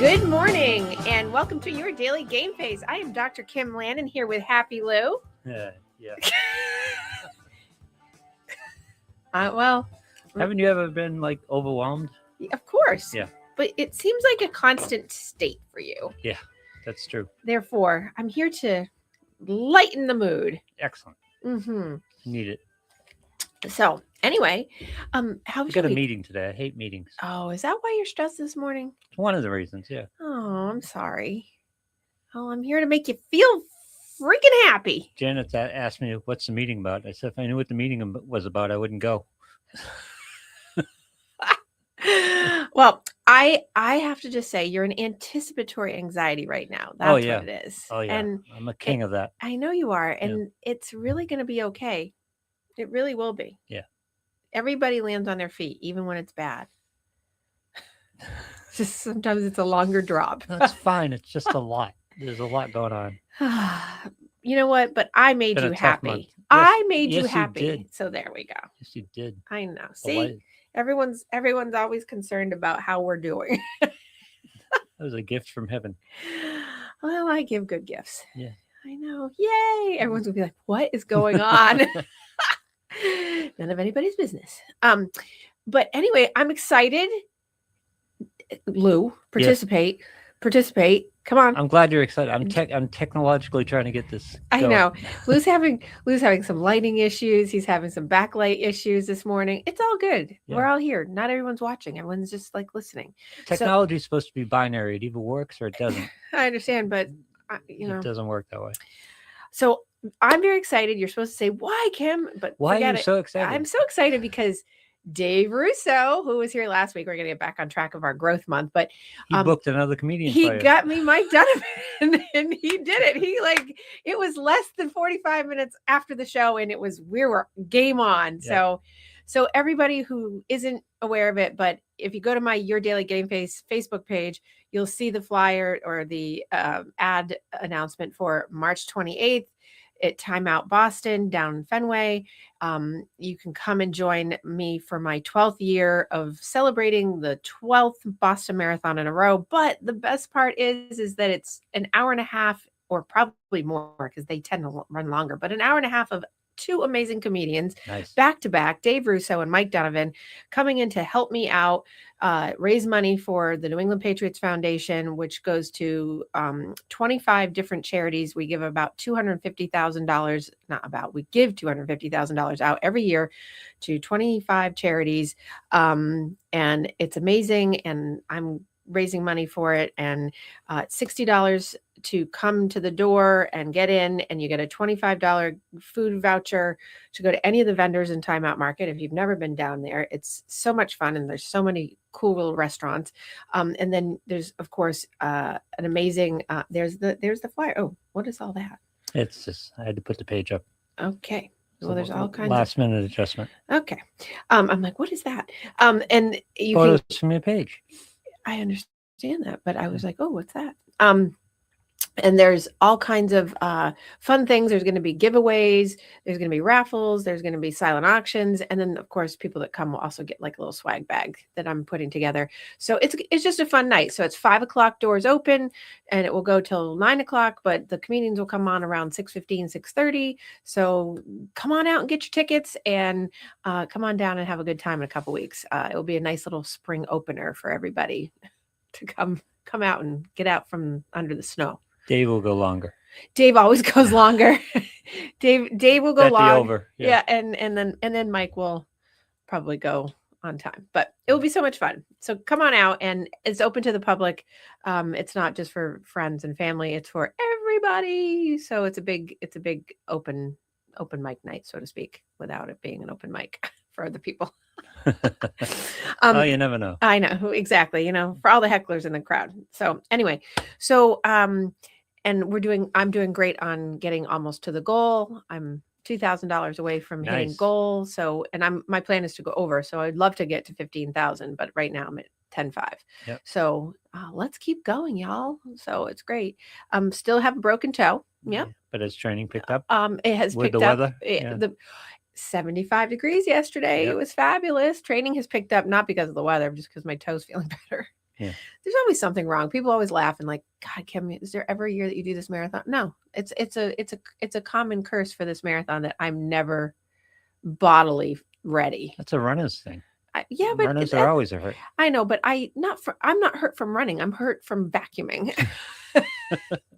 Good morning and welcome to your daily Gameface. I am Dr. Kim Lannon here with Happy Lou. Yeah. Well, Haven't you ever been like overwhelmed? of course. Yeah. But it seems like a constant state for you. Yeah, that's true. Therefore, I'm here to lighten the mood. Excellent. Mm-hmm. Need it. So, anyway, how I was got your a week? meeting today. I hate meetings. Oh, is that why you're stressed this morning? It's one of the reasons, yeah. Oh, I'm sorry. Oh, I'm here to make you feel freaking happy. Janet asked me, what's the meeting about? I said, if I knew what the meeting was about, I wouldn't go. Well, I have to just say you're in anticipatory anxiety right now. That's what it is. Oh, yeah. And I'm a king of that. I know you are. And it's really going to be okay. It really will be. Yeah. Everybody lands on their feet, even when it's bad. Just sometimes it's a longer drop. That's fine. It's just a lot. There's a lot going on. You know what? But I made you happy. Yes, I made you happy. You did. So there we go. Yes, you did. I know. See, everyone's always concerned about how we're doing. That was a gift from heaven. Well, I give good gifts. Yeah. I know. Yay. Everyone's gonna be like, what is going on? None of anybody's business. But anyway, I'm excited. Lou, participate. Yes. Participate. Come on. I'm glad you're excited. I'm technologically trying to get this going. I know. Lou's having some lighting issues. He's having some backlight issues this morning. It's all good. Yeah. We're all here. Not everyone's watching. Everyone's just like listening. Technology is supposed to be binary. It either works or it doesn't. I understand, but it doesn't work that way. So I'm very excited. You're supposed to say, why, Kim? But why are you so excited? I'm so excited because Dave Russo, who was here last week, we're going to get back on track of our growth month, but he booked another comedian. He got me Mike Donovan, and he did it. It was less than 45 minutes after the show, and we were game on. Yeah. So everybody who isn't aware of it, but if you go to my Your Daily Gameface Facebook page, you'll see the flyer or the ad announcement for March 28th. At Time Out Boston down in Fenway. You can come and join me for my 12th year of celebrating the 12th Boston Marathon in a row. But the best part is that it's an hour and a half, or probably more because they tend to run longer, but an hour and a half of two amazing comedians, back to back, Dave Russo and Mike Donovan, coming in to help me out, raise money for the New England Patriots Foundation, which goes to 25 different charities. We give about $250,000, we give $250,000 out every year to 25 charities. And it's amazing. And I'm raising money for it. And $60 to come to the door and get in, and you get a $25 food voucher to go to any of the vendors in Time Out Market. If you've never been down there, it's so much fun, and there's so many cool little restaurants. And then there's, of course, an amazing. There's the flyer. Oh, what is all that? It's just I had to put the page up. Okay. Well, there's all kinds last minute adjustment. Okay. I'm like, what is that? And you photos from your page. I understand that, but I was like, oh, what's that? And there's all kinds of fun things. There's going to be giveaways. There's going to be raffles. There's going to be silent auctions. And then, of course, people that come will also get like a little swag bag that I'm putting together. So it's just a fun night. So it's 5:00 doors open, and it will go till 9:00. But the comedians will come on around 6:15, 6:30. So come on out and get your tickets, and come on down and have a good time in a couple weeks. It will be a nice little spring opener for everybody to come out and get out from under the snow. Dave will go longer. Dave always goes longer. Dave will go longer. Yeah. And then Mike will probably go on time. But it will be so much fun. So come on out, and it's open to the public. It's not just for friends and family, it's for everybody. So it's a big open mic night, so to speak, without it being an open mic for other people. Oh, you never know. I know, exactly. For all the hecklers in the crowd. So anyway, and I'm doing great on getting almost to the goal. I'm $2,000 away from hitting goal. So, and my plan is to go over. So I'd love to get to 15,000, but right now I'm at 10.5. Yep. So let's keep going, y'all. So it's great. Still have a broken toe. Yeah. But has training picked up? It has with picked the up. Weather? The 75 degrees yesterday. Yep. It was fabulous. Training has picked up, not because of the weather, just because my toe's feeling better. Yeah. There's always something wrong. People always laugh and like, God, Kim, is there ever a year that you do this marathon? No, it's a common curse for this marathon that I'm never bodily ready. That's a runner's thing. Yeah, but runners are always hurt. I know, but I'm not hurt from running. I'm hurt from vacuuming.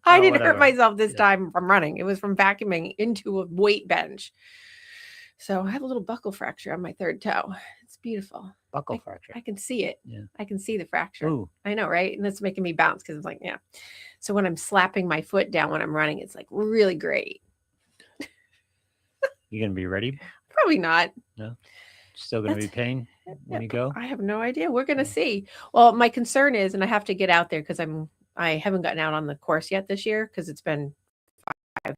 I didn't hurt myself this time from running. It was from vacuuming into a weight bench. So I have a little buckle fracture on my third toe. It's beautiful. Buckle fracture. I can see it. Yeah. I can see the fracture. Ooh. I know, right? And it's making me bounce because it's like, yeah. So when I'm slapping my foot down when I'm running, it's like really great. You gonna be ready? Probably not. No. Still gonna be pain when you go? I have no idea. We're gonna see. Well, my concern is, and I have to get out there because I haven't gotten out on the course yet this year because it's been 5,000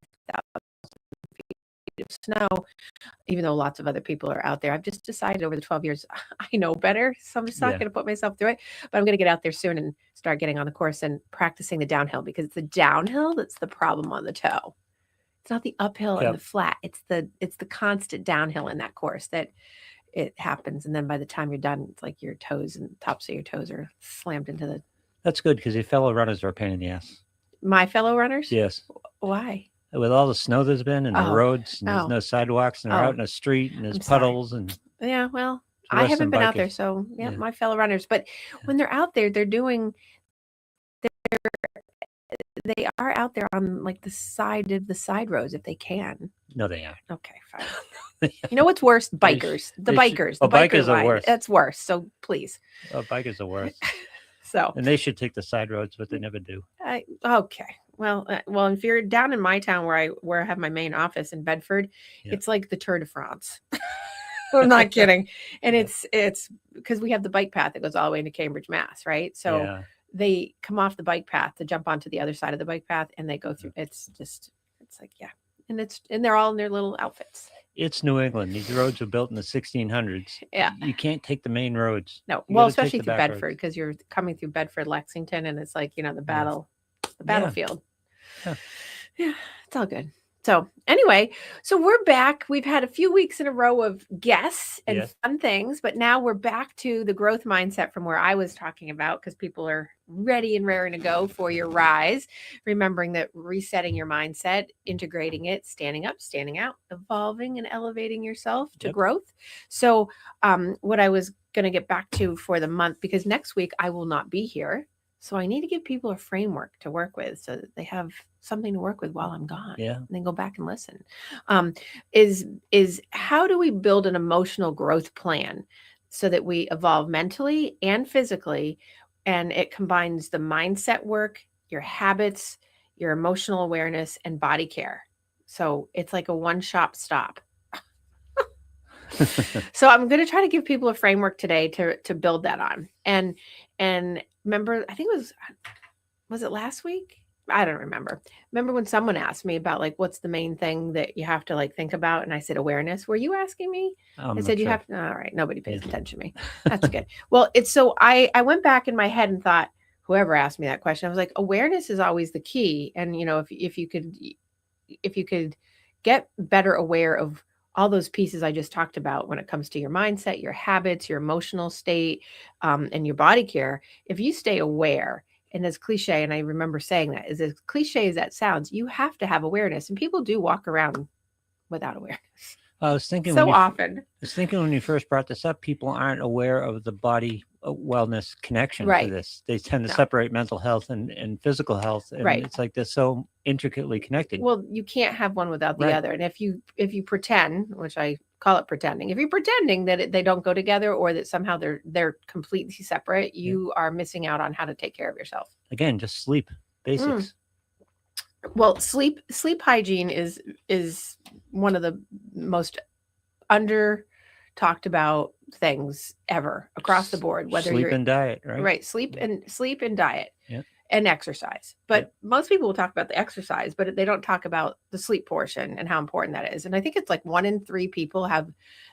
feet of snow. Even though lots of other people are out there, I've just decided over the 12 years I know better, so I'm just not going to put myself through it. But I'm going to get out there soon and start getting on the course and practicing the downhill because it's the downhill that's the problem on the toe. It's not the uphill and the flat. It's the constant downhill in that course that it happens, and then by the time you're done, it's like your toes and tops of your toes are slammed into the. That's good because your fellow runners are a pain in the ass. My fellow runners? Yes. Why? With all the snow there's been and the roads, and there's no sidewalks, and they're out in the street, and there's puddles, and yeah. Well, I haven't been out there, so my fellow runners. But when they're out there, they are out there on like the side of the side roads if they can. No, they aren't. Okay, fine. You know what's worse? Bikers. The bikers are worse. That's worse. So please. Bikers are worse. So. And they should take the side roads, but they never do. Okay. Well, if you're down in my town where I have my main office in Bedford, it's like the Tour de France. I'm not kidding. And it's because we have the bike path that goes all the way into Cambridge, Mass. Right. So they come off the bike path to jump onto the other side of the bike path, and they go through. It's like and they're all in their little outfits. It's New England. These roads were built in the 1600s. Yeah. You can't take the main roads. No. Well, especially through Bedford, because you're coming through Bedford, Lexington, and it's like, the battlefield. Yeah. It's all good. So anyway, we're back. We've had a few weeks in a row of guests and fun things, but now we're back to the growth mindset from where I was talking about, because people are ready and raring to go for your rise. Remembering that resetting your mindset, integrating it, standing up, standing out, evolving and elevating yourself to growth. So what I was going to get back to for the month, because next week I will not be here. So I need to give people a framework to work with so that they have something to work with while I'm gone. Yeah. And then go back and listen. Is how do we build an emotional growth plan so that we evolve mentally and physically, and it combines the mindset work, your habits, your emotional awareness, and body care. So it's like a one-shop stop. So I'm going to try to give people a framework today to build that on. And remember, I think was it last week? I don't remember. Remember when someone asked me about like, what's the main thing that you have to like think about? And I said, awareness. Were you asking me? I said, you have to, all right. Nobody pays attention to me. That's good. Well, I went back in my head and thought, whoever asked me that question, I was like, awareness is always the key. And, if you could get better aware of all those pieces I just talked about when it comes to your mindset, your habits, your emotional state, and your body care, if you stay aware, and as cliche, and I remember saying that, as cliche as that sounds, you have to have awareness. And people do walk around without awareness. I was thinking often. I was thinking when you first brought this up, people aren't aware of the body wellness connection to this. They tend to separate mental health and physical health. And it's like they're so intricately connected. Well, you can't have one without the other. And if you pretend, which I call it pretending, if you're pretending that they don't go together or that somehow they're completely separate, you are missing out on how to take care of yourself. Again, just sleep basics. Well, sleep hygiene is one of the most under talked about things ever across the board. Whether sleep and diet, right? Right, sleep and diet, and exercise. But most people will talk about the exercise, but they don't talk about the sleep portion and how important that is. And I think it's like 1 in 3 people have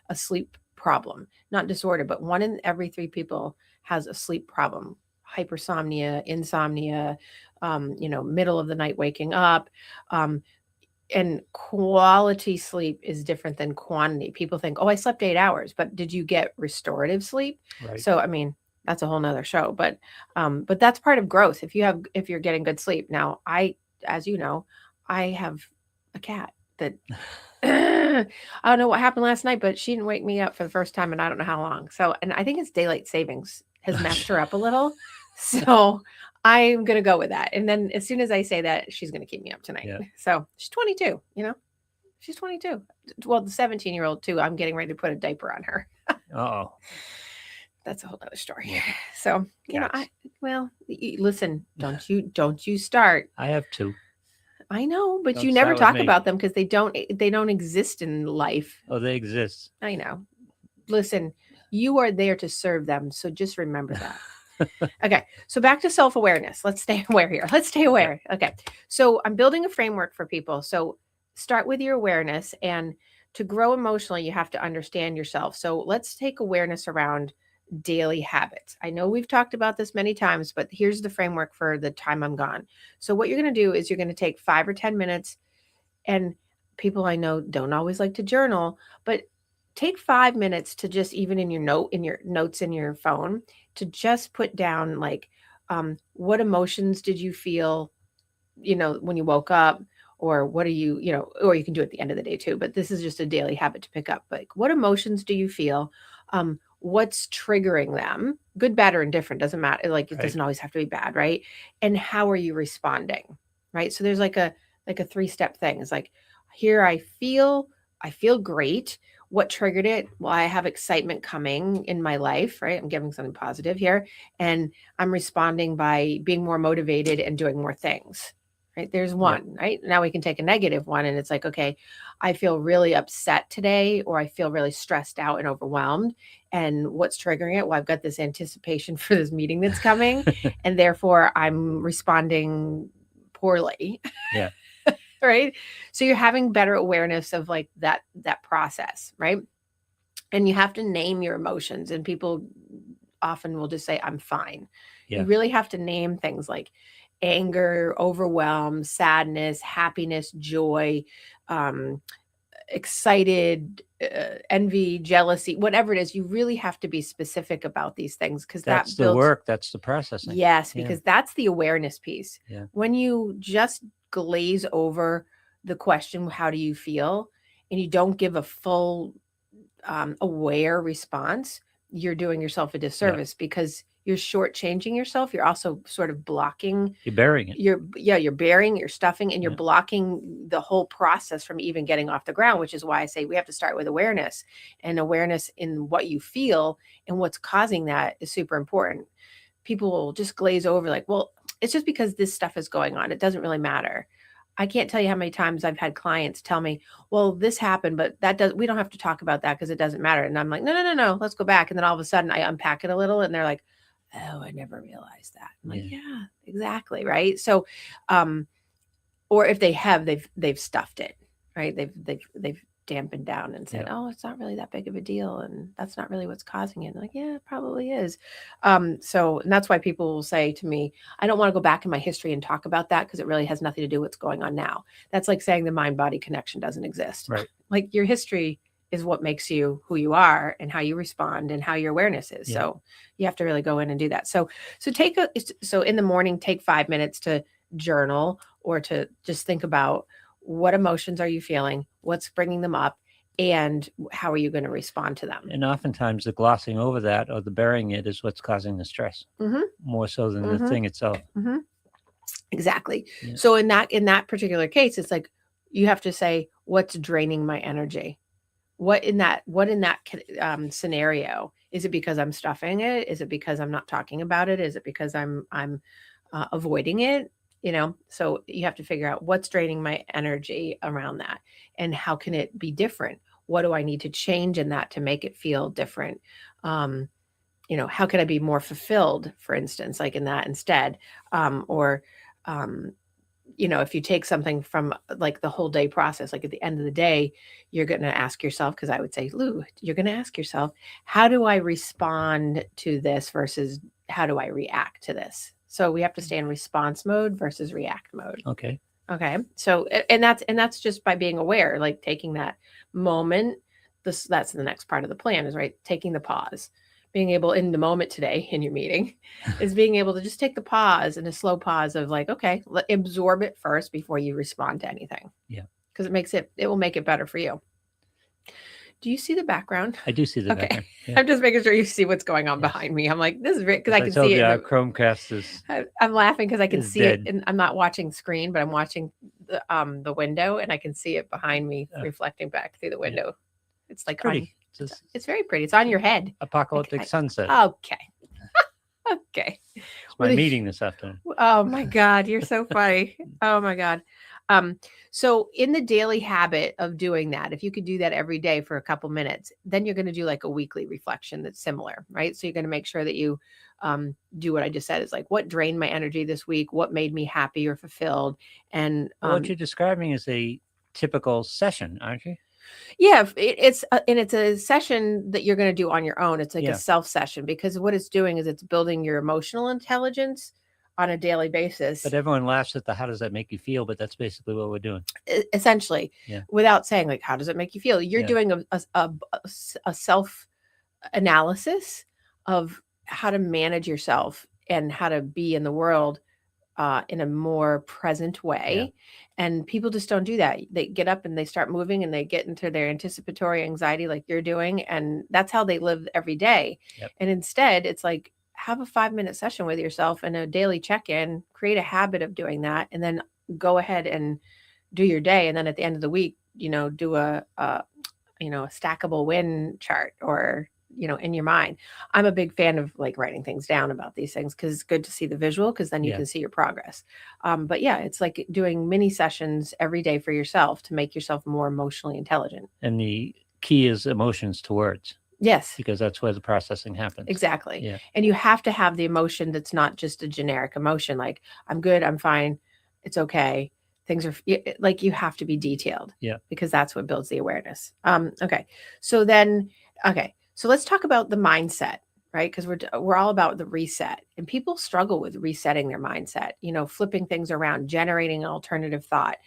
a sleep problem, not disorder, but 1 in every 3 people has a sleep problem. Hypersomnia, insomnia, middle of the night waking up. And quality sleep is different than quantity. People think, I slept 8 hours, but did you get restorative sleep? Right. So, I mean, that's a whole nother show. But that's part of growth. If you're getting good sleep. Now, as you know, I have a cat that I don't know what happened last night, but she didn't wake me up for the first time in I don't know how long. So, and I think it's daylight savings has messed her up a little. So I'm going to go with that. And then as soon as I say that, she's going to keep me up tonight. Yeah. So she's 22, she's 22. Well, the 17-year-old too. I'm getting ready to put a diaper on her. Oh, that's a whole other story. Yeah. So, listen, don't you start. I have two. I know, but don't you never talk about them because they don't exist in life. Oh, they exist. I know. Listen, you are there to serve them. So just remember that. Okay. So back to self-awareness. Let's stay aware here. Let's stay aware. Okay. So I'm building a framework for people. So start with your awareness, and to grow emotionally, you have to understand yourself. So let's take awareness around daily habits. I know we've talked about this many times, but here's the framework for the time I'm gone. So what you're going to do is you're going to take 5 or 10 minutes, and people I know don't always like to journal, but take 5 minutes to just, even in your notes in your phone, to just put down like, what emotions did you feel, when you woke up, or what are you, or you can do it at the end of the day too, but this is just a daily habit to pick up. Like, what emotions do you feel? What's triggering them? Good, bad, or indifferent, doesn't matter. Like, it doesn't always have to be bad, right? And how are you responding, right? So there's like a 3-step thing. It's like, here I feel great. What triggered it? Well, I have excitement coming in my life, right? I'm giving something positive here, and I'm responding by being more motivated and doing more things, right? There's one, right? Now we can take a negative one, and it's like, okay, I feel really upset today, or I feel really stressed out and overwhelmed. And what's triggering it? Well, I've got this anticipation for this meeting that's coming, and therefore I'm responding poorly. Yeah. Right. So you're having better awareness of like that process, right? And you have to name your emotions, and people often will just say, I'm fine. Yeah. You really have to name things like anger, overwhelm, sadness, happiness, joy, excited, envy, jealousy, whatever it is. You really have to be specific about these things, because that's the work. That's the processing. Yes, because that's the awareness piece. Yeah. When you just glaze over the question, how do you feel, and you don't give a full aware response, you're doing yourself a disservice, because you're shortchanging yourself. You're also sort of blocking. You're burying it. You're burying, you're stuffing, and you're blocking the whole process from even getting off the ground, which is why I say we have to start with awareness, and awareness in what you feel and what's causing that is super important. People will just glaze over like, well, it's just because this stuff is going on. It doesn't really matter. I can't tell you how many times I've had clients tell me, well, this happened, but we don't have to talk about that because it doesn't matter. And I'm like, no, let's go back. And then all of a sudden I unpack it a little, and they're like, oh, I never realized that. I'm like, yeah, exactly. Right. So, or if they have, they've stuffed it, right? They've dampened down and said, oh, it's not really that big of a deal, and that's not really what's causing it. And like, yeah, it probably is. And that's why people will say to me, I don't want to go back in my history and talk about that, because it really has nothing to do with what's going on now. That's like saying the mind-body connection doesn't exist. Right. Like, your history is what makes you who you are, and how you respond, and how your awareness is. So you have to really go in and do that. So in the morning, take 5 minutes to journal, or to just think about, what emotions are you feeling? What's bringing them up? And how are you going to respond to them? And oftentimes the glossing over that, or the burying it, is what's causing the stress, more so than the thing itself. Mm-hmm. Exactly. Yeah. So in that particular case, it's like, you have to say, what's draining my energy? What in that scenario? Is it because I'm stuffing it? Is it because I'm not talking about it? Is it because I'm avoiding it? So you have to figure out what's draining my energy around that, and how can it be different? What do I need to change in that to make it feel different? How can I be more fulfilled, for instance, like in that instead? If you take something from like the whole day process, like at the end of the day, you're going to ask yourself, because I would say, Lou, you're going to ask yourself, how do I respond to this versus how do I react to this? So we have to stay in response mode versus react mode. Okay. So, and that's just by being aware, like taking that moment. That's the next part of the plan, is right. Taking the pause, being able in the moment today in your meeting is being able to just take the pause and a slow pause of like, okay, absorb it first before you respond to anything. Yeah. Because it will make it better for you. Do you see the background? I do see the background. Yeah. I'm just making sure you see what's going on behind me. I'm like, this is because I can see it. Our Chromecast is. I'm laughing because I can see dead. it, and I'm not watching screen, but I'm watching the window, and I can see it behind me reflecting back through the window. Yeah. It's like pretty. It's very pretty. It's on your head. Apocalyptic sunset. Okay. Okay. It's my meeting this afternoon. Oh my God, you're so funny. Oh my God. So in the daily habit of doing that, if you could do that every day for a couple minutes, then you're going to do like a weekly reflection that's similar, right? So you're going to make sure that you do what I just said is like, what drained my energy this week? What made me happy or fulfilled? And what you're describing is a typical session, aren't you? Yeah, it's a session that you're going to do on your own. It's like a self session, because what it's doing is it's building your emotional intelligence on a daily basis. But everyone laughs at the how does that make you feel, but that's basically what we're doing. Essentially, without saying like, how does it make you feel? You're doing a self analysis of how to manage yourself and how to be in the world in a more present way. And people just don't do that. They get up and they start moving and they get into their anticipatory anxiety like you're doing. And that's how they live every day. And instead, it's like, have a 5-minute session with yourself and a daily check-in, create a habit of doing that, and then go ahead and do your day. And then at the end of the week, do a stackable win chart, or in your mind. I'm a big fan of like writing things down about these things, because it's good to see the visual, because then you can see your progress. But yeah, it's like doing mini sessions every day for yourself to make yourself more emotionally intelligent. And the key is emotions to words. Yes. Because that's where the processing happens. Exactly. Yeah. And you have to have the emotion that's not just a generic emotion, like I'm good, I'm fine, it's okay. Things are like, you have to be detailed. Yeah. Because that's what builds the awareness. Okay. So let's talk about the mindset, right? Because we're all about the reset, and people struggle with resetting their mindset, flipping things around, generating an alternative thought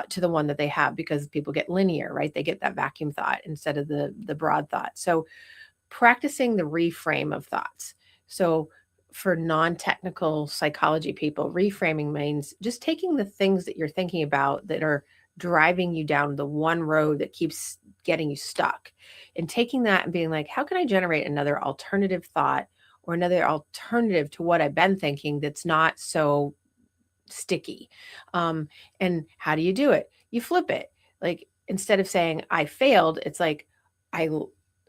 to the one that they have, because people get linear, right? They get that vacuum thought instead of the broad thought. So practicing the reframe of thoughts. So for non-technical psychology people, reframing means just taking the things that you're thinking about that are driving you down the one road that keeps getting you stuck, and taking that and being like, how can I generate another alternative thought, or another alternative to what I've been thinking that's not so sticky? And how do you do it? You flip it. Like, instead of saying I failed, it's like I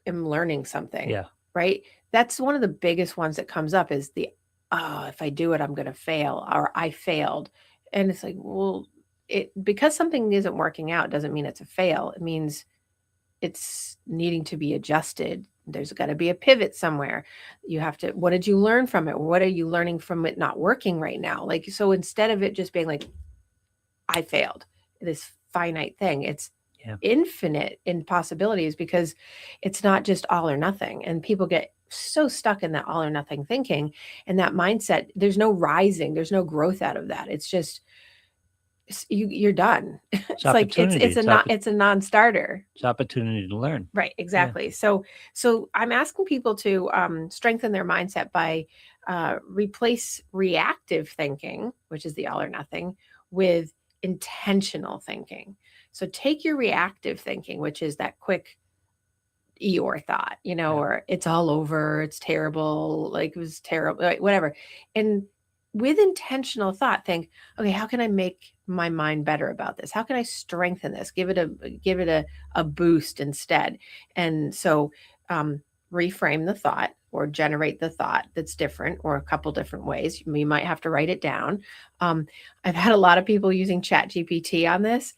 am learning something. Yeah. Right. That's one of the biggest ones that comes up, is if I do it, I'm going to fail, or I failed. And it's like, well, because something isn't working out doesn't mean it's a fail. It means it's needing to be adjusted. There's got to be a pivot somewhere. You have to, what did you learn from it? What are you learning from it not working right now? Like, so instead of it just being like, I failed, this finite thing, it's infinite in possibilities, because it's not just all or nothing. And people get so stuck in that all or nothing thinking and that mindset. There's no rising, there's no growth out of that. It's just, you're done. It's like it's a non-starter. It's opportunity to learn. Right, exactly. Yeah. So I'm asking people to strengthen their mindset by replace reactive thinking, which is the all or nothing, with intentional thinking. So take your reactive thinking, which is that quick Eeyore thought, or it's all over, it's terrible, like it was terrible, like whatever. And with intentional thought, think, okay, how can I make my mind better about this? How can I strengthen this? Give it a boost instead. And so reframe the thought, or generate the thought that's different, or a couple different ways. You might have to write it down. I've had a lot of people using ChatGPT on this.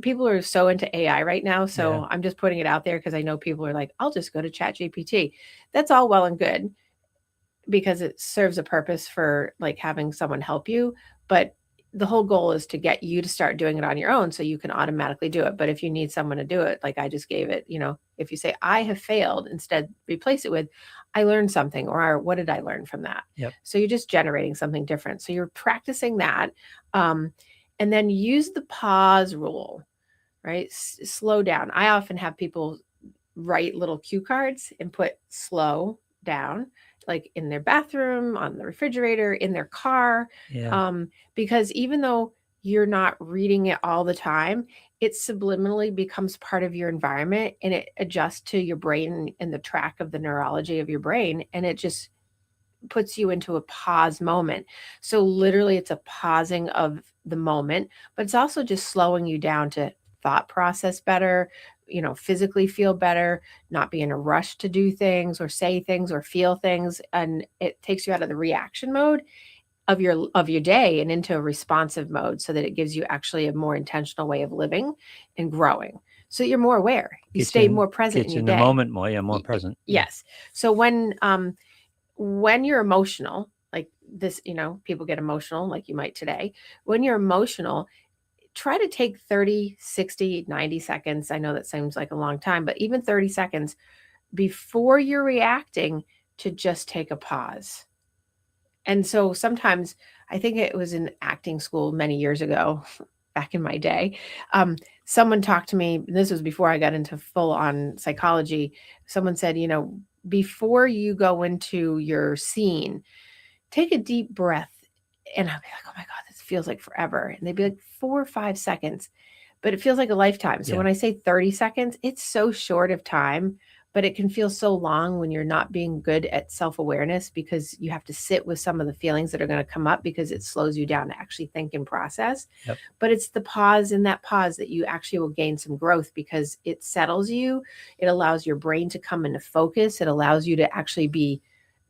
People are so into AI right now. So I'm just putting it out there, because I know people are like, I'll just go to ChatGPT. That's all well and good, because it serves a purpose for like having someone help you. But the whole goal is to get you to start doing it on your own, so you can automatically do it. But if you need someone to do it, like I just gave it, if you say I have failed, instead replace it with I learned something, or what did I learn from that? Yep. So you're just generating something different. So you're practicing that. And then use the pause rule, right? Slow down. I often have people write little cue cards and put slow down, like in their bathroom, on the refrigerator, in their car. Because even though you're not reading it all the time, it subliminally becomes part of your environment, and it adjusts to your brain and the track of the neurology of your brain, and it just puts you into a pause moment. So literally it's a pausing of the moment, but it's also just slowing you down to thought process better, physically feel better, not be in a rush to do things or say things or feel things. And it takes you out of the reaction mode of your day and into a responsive mode, so that it gives you actually a more intentional way of living and growing. So you're more aware. You stay more present in your day. The moment more, more present. Yes. So when you're emotional, like this, people get emotional like you might today. When you're emotional, try to take 30, 60, 90 seconds. I know that seems like a long time, but even 30 seconds before you're reacting to just take a pause. And so sometimes, I think it was in acting school many years ago, back in my day, someone talked to me, this was before I got into full on psychology. Someone said, before you go into your scene, take a deep breath. And I'll be like, oh my God, this feels like forever. And they'd be like 4 or 5 seconds, but it feels like a lifetime. So when I say 30 seconds, it's so short of time, but it can feel so long when you're not being good at self-awareness, because you have to sit with some of the feelings that are going to come up, because it slows you down to actually think and process. But it's the pause in that pause that you actually will gain some growth, because it settles you. It allows your brain to come into focus. It allows you to actually be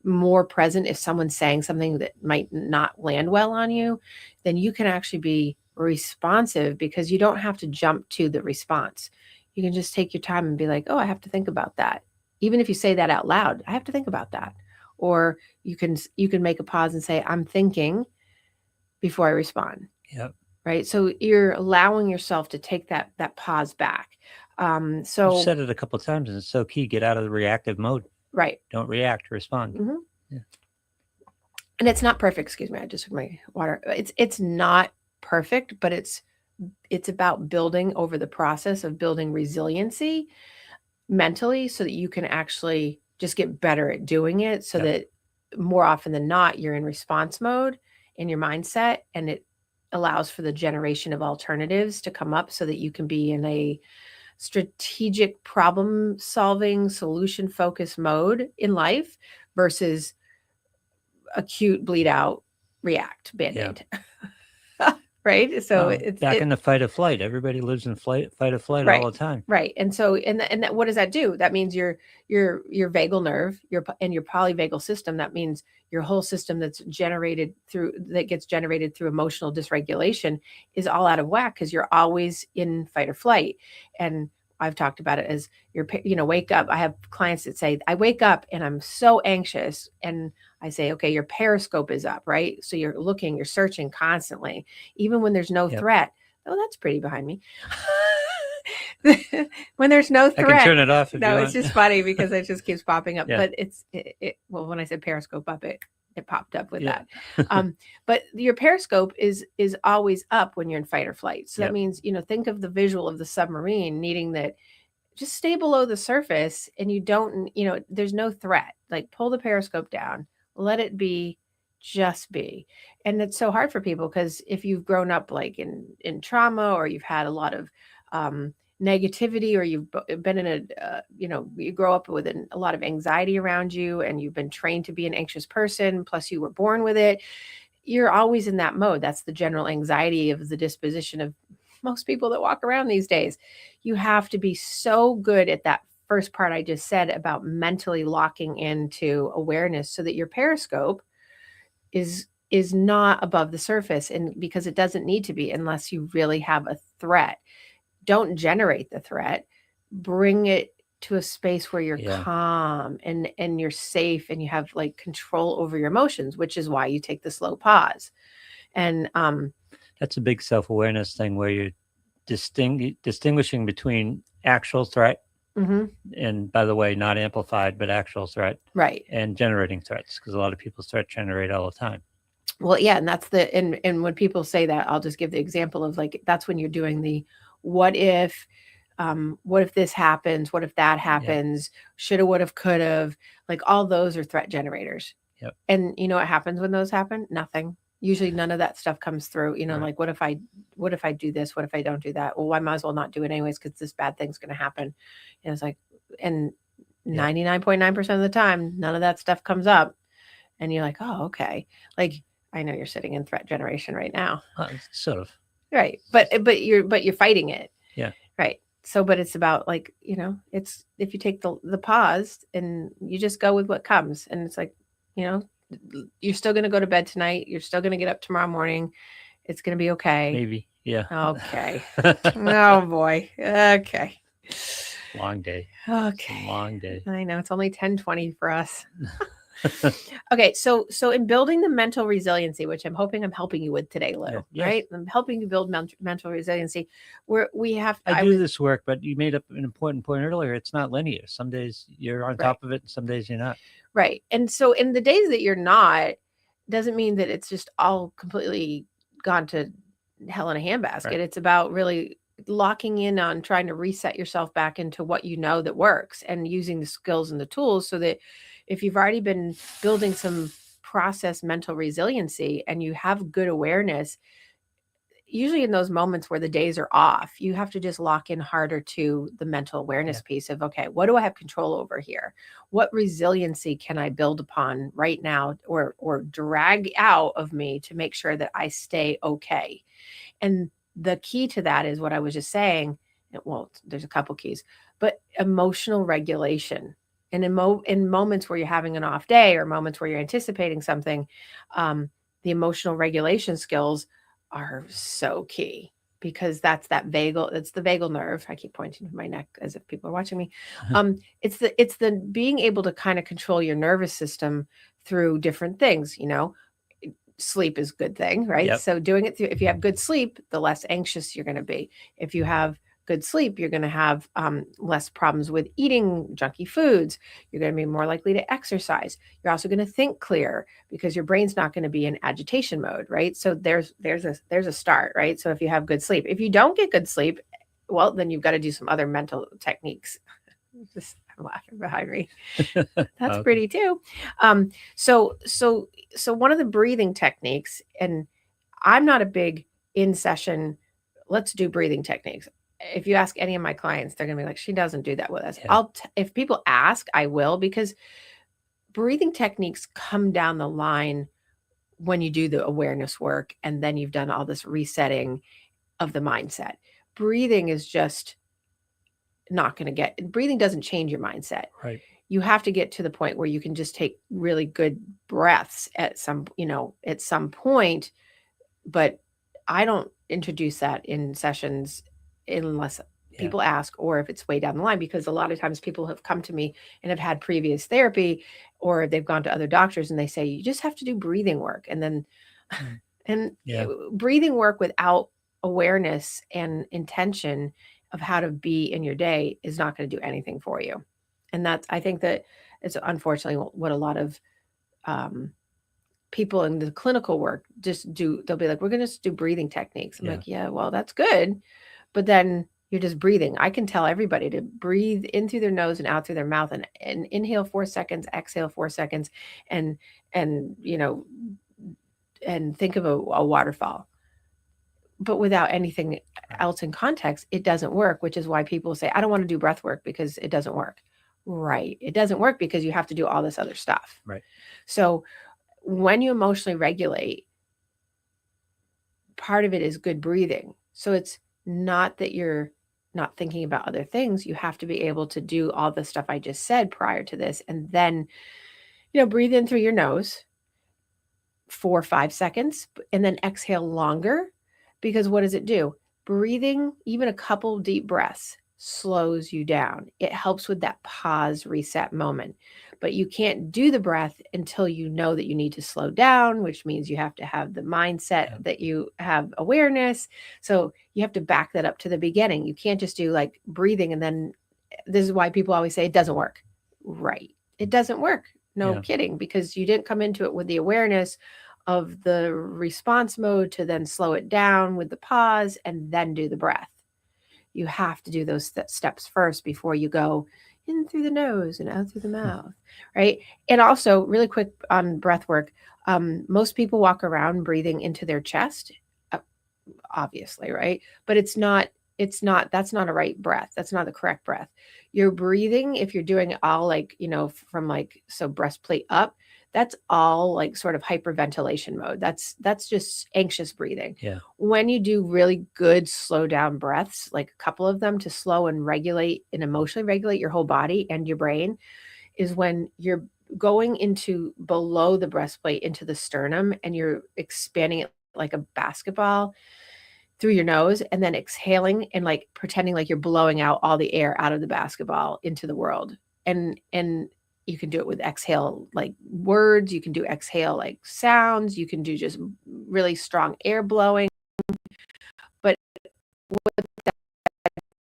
more present. If someone's saying something that might not land well on you, then you can actually be responsive, because you don't have to jump to the response. You can just take your time and be like, oh, I have to think about that. Even if you say that out loud, I have to think about that. Or you can make a pause and say, I'm thinking before I respond. Right. So you're allowing yourself to take that pause back. So you said it a couple of times, and it's so key. Get out of the reactive mode. Right. Don't react, respond. And it's not perfect. Excuse me. I just took my water. It's not perfect, but it's about building over the process of building resiliency mentally, so that you can actually just get better at doing it, so that more often than not, you're in response mode in your mindset, and it allows for the generation of alternatives to come up, so that you can be in a strategic problem solving, solution focused mode in life, versus acute bleed out, react, band-aid. Right. So it's back in the fight or flight. Everybody lives in fight or flight all the time. Right. And so, and that, what does that do? That means your vagal nerve, your polyvagal system. That means your whole system that gets generated through emotional dysregulation is all out of whack, because you're always in fight or flight. And I've talked about it as wake up. I have clients that say, I wake up and I'm so anxious, and I say, okay, your periscope is up, right? So you're looking, you're searching constantly, even when there's no threat. Oh, that's pretty behind me. When there's no threat. I can turn it off if you want. No, it's just funny because it just keeps popping up. But well, when I said periscope up, it popped up with that. But your periscope is always up when you're in fight or flight. So that means, think of the visual of the submarine needing that just stay below the surface, and you don't, there's no threat. Like, pull the periscope down, let it be, just be. And it's so hard for people, because if you've grown up like in trauma, or you've had a lot of negativity, or you've been in you grow up with a lot of anxiety around you, and you've been trained to be an anxious person, plus you were born with it, you're always in that mode. That's the general anxiety of the disposition of most people that walk around these days. You have to be so good at that first part I just said about mentally locking into awareness, so that your periscope is not above the surface, and because it doesn't need to be unless you really have a threat. Don't generate the threat. Bring it to a space where you're calm and you're safe, and you have like control over your emotions, which is why you take the slow pause. And that's a big self-awareness thing, where you're distinguishing between actual threat, and, by the way, not amplified, but actual threat, right, and generating threats, because a lot of people threat generate all the time. Well, yeah, and that's and when people say that, I'll just give the example of, like, that's when you're doing the what if what if this happens? What if that happens? Shoulda, woulda, coulda. Like all those are threat generators. Yep. And you know what happens when those happen? Nothing. Usually none of that stuff comes through. You know, like what if I do this? What if I don't do that? Well, I might as well not do it anyways because this bad thing's going to happen. And it's like, and 99.9% of the time, none of that stuff comes up. And you're like, oh, okay. Like, I know you're sitting in threat generation right now. Sort of. Right. But you're fighting it. Yeah. Right. So, but it's about like, you know, it's, if you take the pause and you just go with what comes, and it's like, you know, you're still going to go to bed tonight. You're still going to get up tomorrow morning. It's going to be okay. Maybe. Yeah. Okay. Oh boy. Okay. Long day. Okay. Long day. I know, it's only 10:20 for us. Okay. So in building the mental resiliency, which I'm hoping I'm helping you with today, Lou, right? I'm helping you build mental resiliency where we have, I do this work, but you made up an important point earlier. It's not linear. Some days you're on top of it and some days you're not. Right. And so in the days that you're not, doesn't mean that it's just all completely gone to hell in a handbasket. Right. It's about really locking in on trying to reset yourself back into what you know that works and using the skills and the tools so that if you've already been building some process mental resiliency and you have good awareness, usually in those moments where the days are off, you have to just lock in harder to the mental awareness piece of, okay, what do I have control over here? What resiliency can I build upon right now or drag out of me to make sure that I stay okay? And the key to that is what I was just saying. Well, there's a couple keys, but emotional regulation. And in moments where you're having an off day or moments where you're anticipating something, the emotional regulation skills are so key because it's the vagal nerve. I keep pointing to my neck as if people are watching me. It's the being able to kind of control your nervous system through different things, you know. Sleep is a good thing, right? Yep. So doing it through, if you have good sleep, the less anxious you're going to be. If you have good sleep, you're going to have less problems with eating junky foods. You're going to be more likely to exercise. You're also going to think clear because your brain's not going to be in agitation mode, right? So there's a start, right? So if you have good sleep, if you don't get good sleep, well, then you've got to do some other mental techniques. Just laughing behind me. That's okay. Pretty too. So one of the breathing techniques, and I'm not a big in session, let's do breathing techniques. If you ask any of my clients, they're going to be like, she doesn't do that with us. Yeah. If people ask, I will, because breathing techniques come down the line when you do the awareness work and then you've done all this resetting of the mindset. Breathing is just not going to breathing doesn't change your mindset. Right. You have to get to the point where you can just take really good breaths at some point, but I don't introduce that in sessions unless people ask, or if it's way down the line, because a lot of times people have come to me and have had previous therapy, or they've gone to other doctors and they say, you just have to do breathing work. And then, breathing work without awareness and intention of how to be in your day is not going to do anything for you. And I think that it's unfortunately what a lot of people in the clinical work just do. They'll be like, we're going to do breathing techniques. I'm like, yeah, well, that's good. But then you're just breathing. I can tell everybody to breathe in through their nose and out through their mouth and inhale 4 seconds, exhale 4 seconds, and think of a waterfall. But without anything else in context, it doesn't work, which is why people say, I don't want to do breath work because it doesn't work. Right. It doesn't work because you have to do all this other stuff. Right. So when you emotionally regulate, part of it is good breathing. So it's not that you're not thinking about other things. You have to be able to do all the stuff I just said prior to this. And then, breathe in through your nose 4 or 5 seconds and then exhale longer. Because what does it do? Breathing, even a couple deep breaths, slows you down. It helps with that pause, reset moment. But you can't do the breath until you know that you need to slow down, which means you have to have the mindset that you have awareness. So you have to back that up to the beginning. You can't just do like breathing and then this is why people always say it doesn't work. Right. It doesn't work. No kidding, because you didn't come into it with the awareness of the response mode to then slow it down with the pause and then do the breath. you have to do those steps first before you go in through the nose and out through the mouth, right? And also, really quick on breath work, most people walk around breathing into their chest, obviously, right? But that's not a right breath. That's not the correct breath. You're breathing, if you're doing it all like, from like, so breastplate up, that's all like sort of hyperventilation mode. That's just anxious breathing. Yeah. When you do really good slow down breaths, like a couple of them to slow and regulate and emotionally regulate your whole body and your brain, is when you're going into below the breastplate into the sternum and you're expanding it like a basketball through your nose and then exhaling and like pretending like you're blowing out all the air out of the basketball into the world. And you can do it with exhale like words, you can do exhale like sounds, you can do just really strong air blowing. But what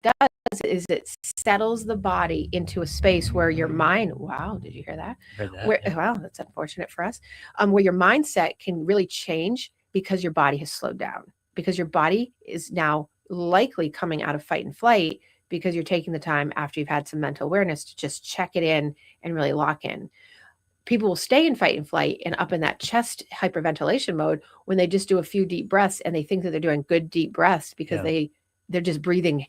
that does is it settles the body into a space where your mind, wow, did you hear that? Wow, that's unfortunate for us. Where your mindset can really change because your body has slowed down, because your body is now likely coming out of fight and flight because you're taking the time after you've had some mental awareness to just check it in and really lock in. People will stay in fight and flight and up in that chest hyperventilation mode when they just do a few deep breaths and they think that they're doing good deep breaths because they're just breathing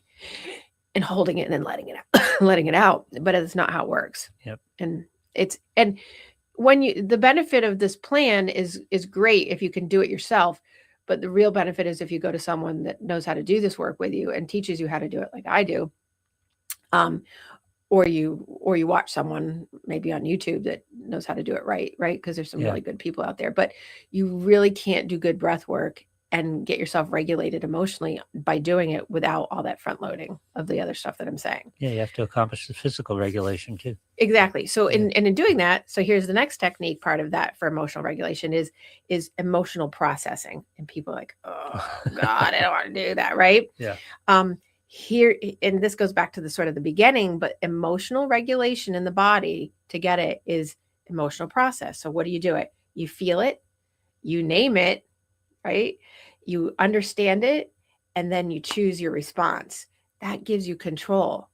and holding it and then letting it out, letting it out. But it's not how it works. Yep. And when the benefit of this plan is great if you can do it yourself. But the real benefit is if you go to someone that knows how to do this work with you and teaches you how to do it like I do, or you watch someone maybe on YouTube that knows how to do it right? Because there's some really good people out there. But you really can't do good breath work and get yourself regulated emotionally by doing it without all that front loading of the other stuff that I'm saying. Yeah, you have to accomplish the physical regulation too. Exactly. So in doing that, so here's the next technique part of that for emotional regulation is emotional processing. And people are like, oh God, I don't want to do that, right? Yeah. Here, and this goes back to the sort of the beginning, but emotional regulation in the body to get it is emotional process. So what do? You feel it, you name it, right? You understand it, and then you choose your response. That gives you control.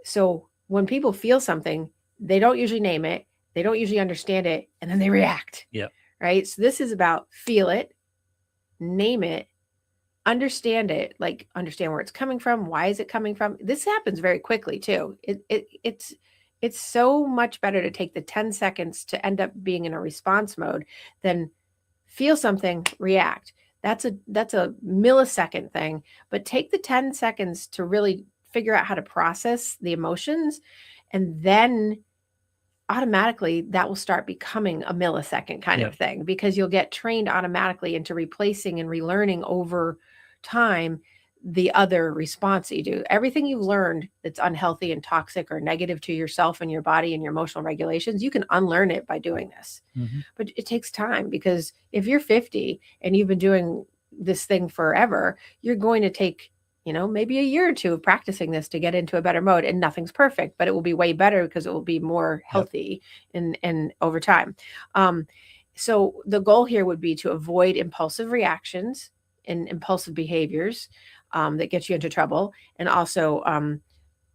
So when people feel something, they don't usually name it, they don't usually understand it, and then they react. Yeah. Right. So this is about feel it, name it, understand it, like understand where it's coming from. Why is it coming from? This happens very quickly too. It's so much better to take the 10 seconds to end up being in a response mode than feel something, react. That's a millisecond thing, but take the 10 seconds to really figure out how to process the emotions, and then automatically that will start becoming a millisecond kind of thing, because you'll get trained automatically into replacing and relearning over time the other response that you do. Everything you've learned that's unhealthy and toxic or negative to yourself and your body and your emotional regulations, you can unlearn it by doing this. Mm-hmm. But it takes time, because if you're 50 and you've been doing this thing forever, you're going to take, maybe a year or two of practicing this to get into a better mode. And nothing's perfect, but it will be way better because it will be more healthy and over time. So the goal here would be to avoid impulsive reactions and impulsive behaviors that get you into trouble. And also,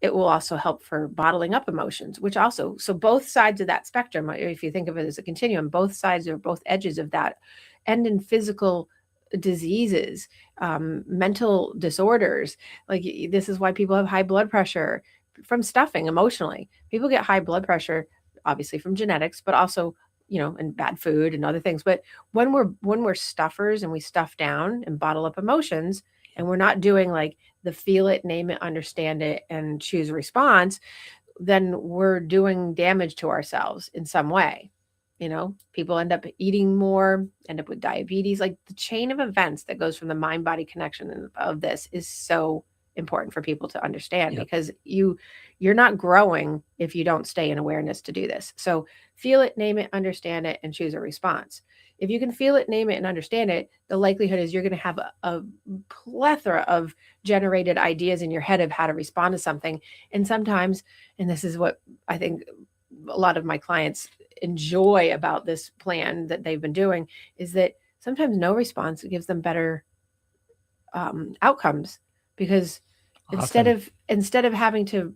it will also help for bottling up emotions, which also, so both sides of that spectrum, if you think of it as a continuum, both sides or both edges of that end in physical diseases, mental disorders. Like, this is why people have high blood pressure from stuffing emotionally. People get high blood pressure, obviously from genetics, but also, and bad food and other things. But when we're stuffers and we stuff down and bottle up emotions, and we're not doing like the feel it, name it, understand it, and choose a response, then we're doing damage to ourselves in some way. People end up eating more, end up with diabetes. Like, the chain of events that goes from the mind-body connection of this is so important for people to understand, because you're not growing if you don't stay in awareness to do this. So feel it, name it, understand it, and choose a response. If you can feel it, name it, and understand it, the likelihood is you're going to have a plethora of generated ideas in your head of how to respond to something. And sometimes, and this is what I think a lot of my clients enjoy about this plan that they've been doing, is that sometimes no response gives them better outcomes, because instead of having to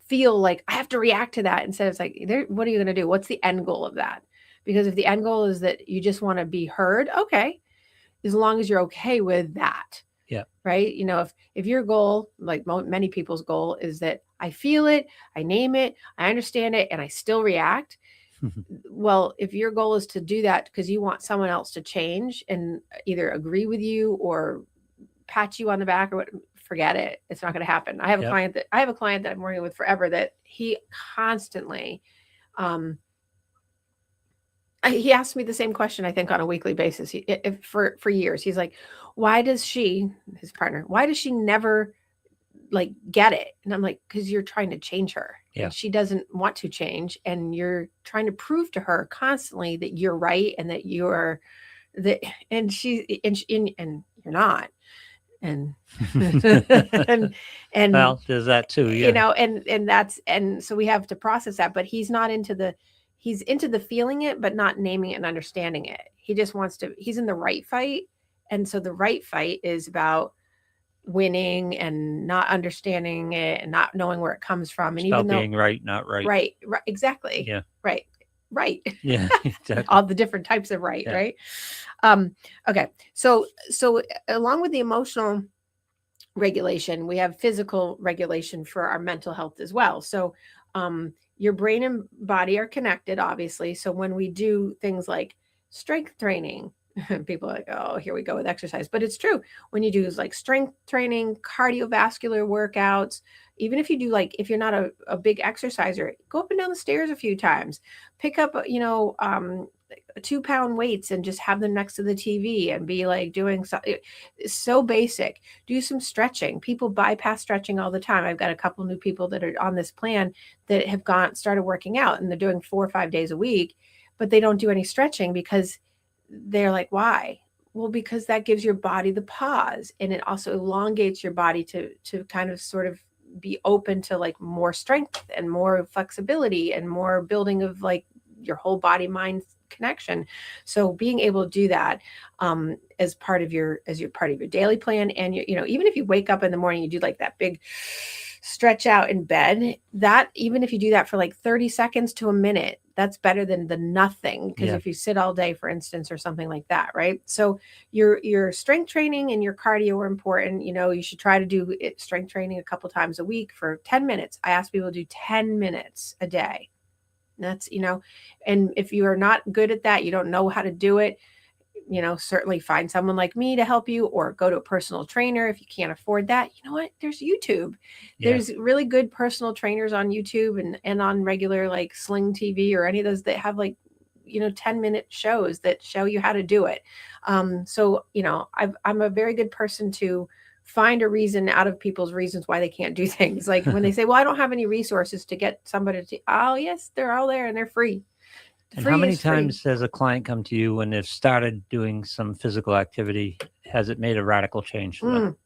feel like I have to react to that, instead it's like, what are you going to do? What's the end goal of that? Because if the end goal is that you just want to be heard, okay, as long as you're okay with that. Yeah. Right. You know, if your goal, like many people's goal, is that I feel it, I name it, I understand it, and I still react. Well, if your goal is to do that because you want someone else to change and either agree with you or pat you on the back or what, forget it. It's not going to happen. I have a client that I'm working with forever that he constantly, he asked me the same question, I think, on a weekly basis. For years, he's like, why does she, his partner, why does she never like get it? And I'm like, because you're trying to change her. Yeah. And she doesn't want to change. And you're trying to prove to her constantly that you're right and that you're that, and you're not. And and well, there's that too. Yeah. You know, and so we have to process that, but he's into the feeling it, but not naming it and understanding it. He just wants to, he's in the right fight. And so the right fight is about winning and not understanding it and not knowing where it comes from. And even being right, not right. Right. Exactly. Yeah. Right. Yeah. Exactly. All the different types of right. Yeah. Right. Okay. So along with the emotional regulation, we have physical regulation for our mental health as well. So, your brain and body are connected, obviously. So when we do things like strength training, people are like, oh, here we go with exercise. But it's true. When you do like strength training, cardiovascular workouts, even if you do like, if you're not a big exerciser, go up and down the stairs a few times, pick up, 2-pound weights and just have them next to the TV and be like doing so basic. Do some stretching. People bypass stretching all the time. I've got a couple new people that are on this plan that have started working out, and they're doing 4 or 5 days a week, but they don't do any stretching because they're like, why? Well, because that gives your body the pause, and it also elongates your body to kind of sort of be open to like more strength and more flexibility and more building of like your whole body mind connection. So being able to do that as part of your daily plan, and even if you wake up in the morning, you do like that big stretch out in bed, that even if you do that for like 30 seconds to a minute, that's better than the nothing. Because if you sit all day, for instance, or something like that, right? So your strength training and your cardio are important. You should try to do strength training a couple times a week for 10 minutes. I ask people to do 10 minutes a day. That's, and if you are not good at that, you don't know how to do it, certainly find someone like me to help you, or go to a personal trainer. If you can't afford that, you know what? There's YouTube. Yeah. There's really good personal trainers on YouTube and on regular like Sling TV or any of those that have like, 10-minute shows that show you how to do it. So, I'm a very good person to find a reason out of people's reasons why they can't do things. Like when they say, well, I don't have any resources to get somebody to, oh yes, they're all there and they're free. And how many times has a client come to you when they've started doing some physical activity? Has it made a radical change for them?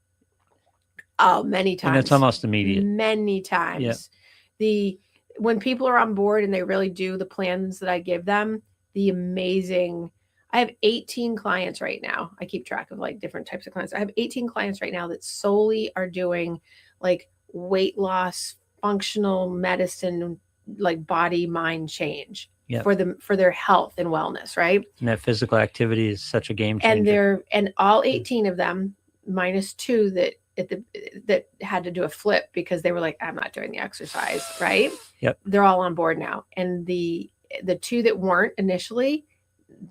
Oh, many times. And it's almost immediate. Many times. Yeah. When people are on board and they really do the plans that I give them, I have 18 clients right now. I keep track of like different types of clients. I have 18 clients right now that solely are doing like weight loss, functional medicine, like body mind change for their health and wellness, right? And that physical activity is such a game changer. And all 18 of them, minus 2 that had to do a flip because they were like, I'm not doing the exercise, right? Yep. They're all on board now. And the 2 that weren't initially,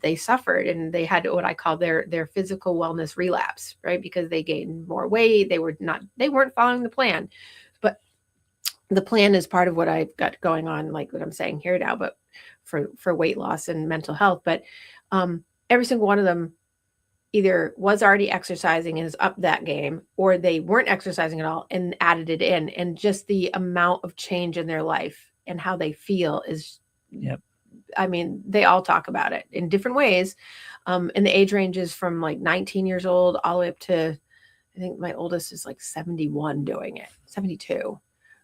they suffered and they had what I call their physical wellness relapse, right? Because they gained more weight. They weren't following the plan, but the plan is part of what I've got going on, like what I'm saying here now, but for weight loss and mental health. But every single one of them either was already exercising and is up that game, or they weren't exercising at all and added it in. And just the amount of change in their life and how they feel is, I mean, they all talk about it in different ways. And the age range is from like 19 years old all the way up to, I think my oldest is like 71 doing it, 72,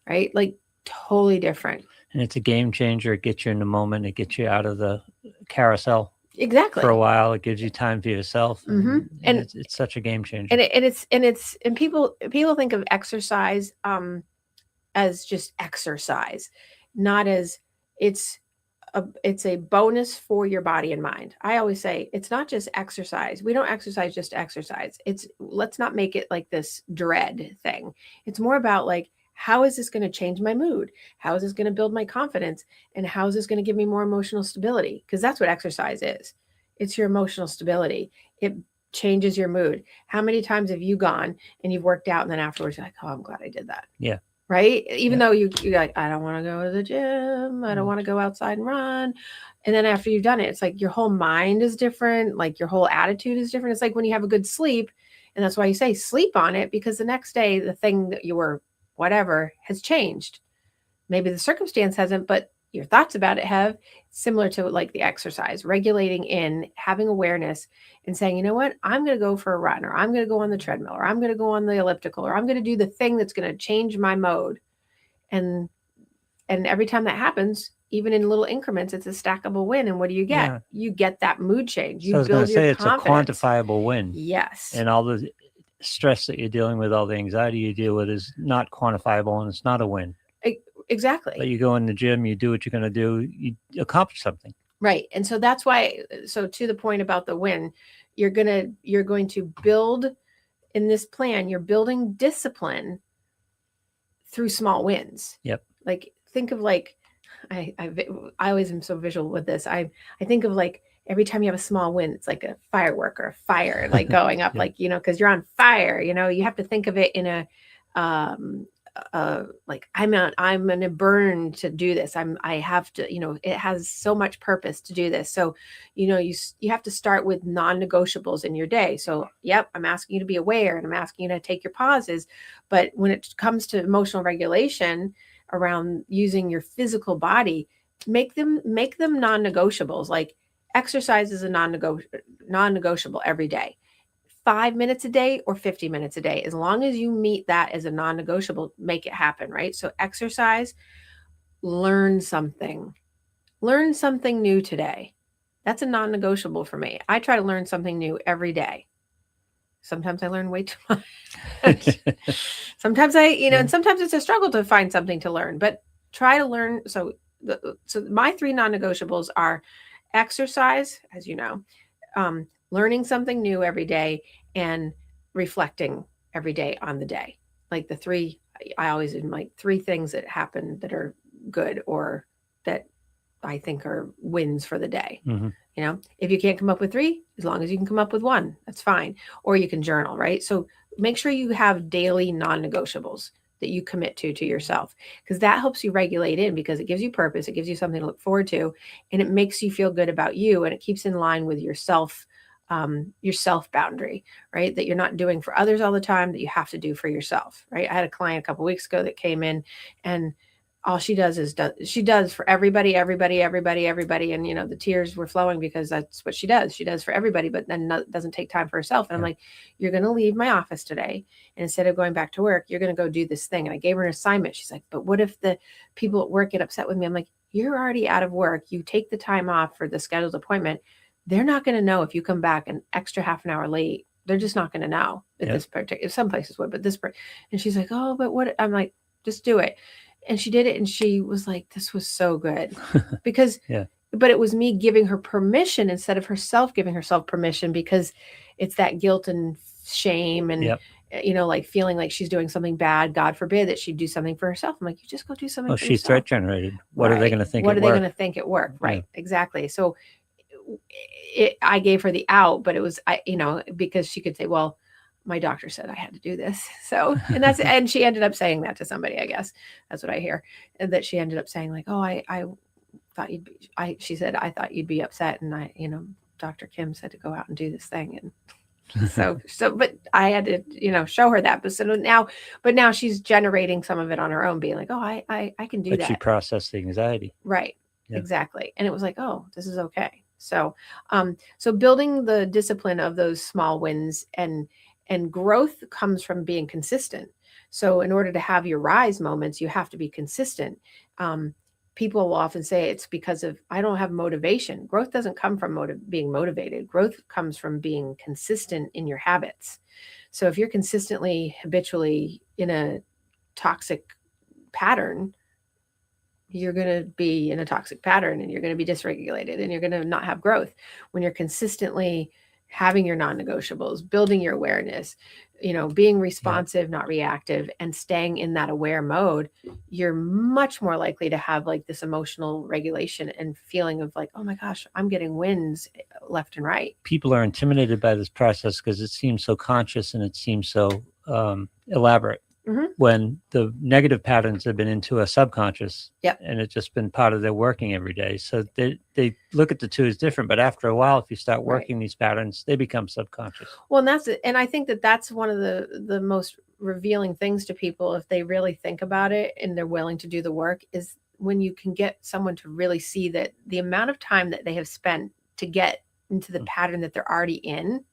right? Like totally different. And it's a game changer. It gets you in the moment. It gets you out of the carousel. Exactly. For a while, it gives you time for yourself, and it's such a game changer. And people think of exercise as just exercise, not as it's a bonus for your body and mind. I always say it's not just exercise. We don't exercise just to exercise. Let's not make it like this dread thing. It's more about like, how is this going to change my mood? How is this going to build my confidence? And how is this going to give me more emotional stability? Because that's what exercise is. It's your emotional stability. It changes your mood. How many times have you gone and you've worked out and then afterwards you're like, oh, I'm glad I did that. Yeah. Right? Even though you're like, I don't want to go to the gym. I don't want to go outside and run. And then after you've done it, it's like your whole mind is different. Like your whole attitude is different. It's like when you have a good sleep. And that's why you say sleep on it, because the next day, the thing that you were whatever has changed. Maybe the circumstance hasn't, but your thoughts about it have. Similar to like the exercise, regulating in, having awareness and saying, you know what, I'm going to go for a run, or I'm going to go on the treadmill, or I'm going to go on the elliptical, or I'm going to do the thing that's going to change my mode. And every time that happens, even in little increments, it's a stackable win. And what do you get? Yeah. You get that mood change. You build your confidence. It's a quantifiable win. Yes. And all the stress that you're dealing with, all the anxiety you deal with is not quantifiable, and it's not a win. Exactly. But you go in the gym, you do what you're going to do, you accomplish something. Right. And so that's why, so to the point about the win, you're going to build in this plan, you're building discipline through small wins. Yep. Like think of like, I always am so visual with this. I think of like every time you have a small win, it's like a firework or a fire, like going up, like, cause you're on fire, you have to think of it in a, like I'm going to burn to do this. I have to, it has so much purpose to do this. So, you have to start with non-negotiables in your day. So, yep, I'm asking you to be aware, and I'm asking you to take your pauses. But when it comes to emotional regulation around using your physical body, make them non-negotiables. Like exercise is a non-negotiable every day. 5 minutes a day or 50 minutes a day, as long as you meet that as a non-negotiable, make it happen, right? So exercise, learn something new today. That's a non-negotiable for me. I try to learn something new every day. Sometimes I learn way too much. Sometimes and sometimes it's a struggle to find something to learn, but try to learn. So my 3 non-negotiables are exercise, as you know, learning something new every day, and reflecting every day on the day. Like the 3, I always am like 3 things that happen that are good, or that I think are wins for the day. Mm-hmm. If you can't come up with 3, as long as you can come up with 1, that's fine. Or you can journal, right? So make sure you have daily non-negotiables that you commit to yourself, because that helps you regulate in, because it gives you purpose. It gives you something to look forward to, and it makes you feel good about you. And it keeps in line with your self boundary, right? That you're not doing for others all the time, that you have to do for yourself, right? I had a client a couple of weeks ago that came in, and all she does is she does for everybody. And, the tears were flowing, because that's what she does. She does for everybody, but then doesn't take time for herself. And I'm like, you're going to leave my office today, and instead of going back to work, you're going to go do this thing. And I gave her an assignment. She's like, but what if the people at work get upset with me? I'm like, you're already out of work. You take the time off for the scheduled appointment. They're not going to know if you come back an extra half an hour late. They're just not going to know at this particular, some places would, but this, and she's like, oh, but what? I'm like, just do it. And she did it. And she was like, this was so good, because, but it was me giving her permission instead of herself giving herself permission, because it's that guilt and shame and, like feeling like she's doing something bad. God forbid that she'd do something for herself. I'm like, you just go do something for yourself. She's threat generated. What are they going to think? What are they going to think at work? Right. Exactly. So I gave her the out, but it was, because she could say, well, my doctor said I had to do this. So, and she ended up saying that to somebody, I guess that's what I hear. And that she ended up saying like, oh, I thought she said, I thought you'd be upset. And Dr. Kim said to go out and do this thing. And but I had to, show her that. But now she's generating some of it on her own, being like, oh, I can do that. But she processed the anxiety. Right. Yeah. Exactly. And it was like, oh, this is okay. So, so building the discipline of those small wins, and growth comes from being consistent. So in order to have your rise moments, you have to be consistent. people will often say it's because of, I don't have motivation. Growth doesn't come from being motivated. Growth comes from being consistent in your habits. So if you're consistently, habitually in a toxic pattern, you're going to be in a toxic pattern and you're going to be dysregulated and you're going to not have growth. When you're consistently having your non-negotiables, building your awareness, being responsive, not reactive, and staying in that aware mode, you're much more likely to have like this emotional regulation and feeling of like, oh my gosh, I'm getting wins left and right. People are intimidated by this process because it seems so conscious and it seems so elaborate. Mm-hmm. When the negative patterns have been into a subconscious, and it's just been part of their working every day. So they look at the two as different, but after a while, if you start working these patterns, they become subconscious. Well, and that's it. And I think that's one of the most revealing things to people, if they really think about it and they're willing to do the work, is when you can get someone to really see that the amount of time that they have spent to get into the pattern that they're already in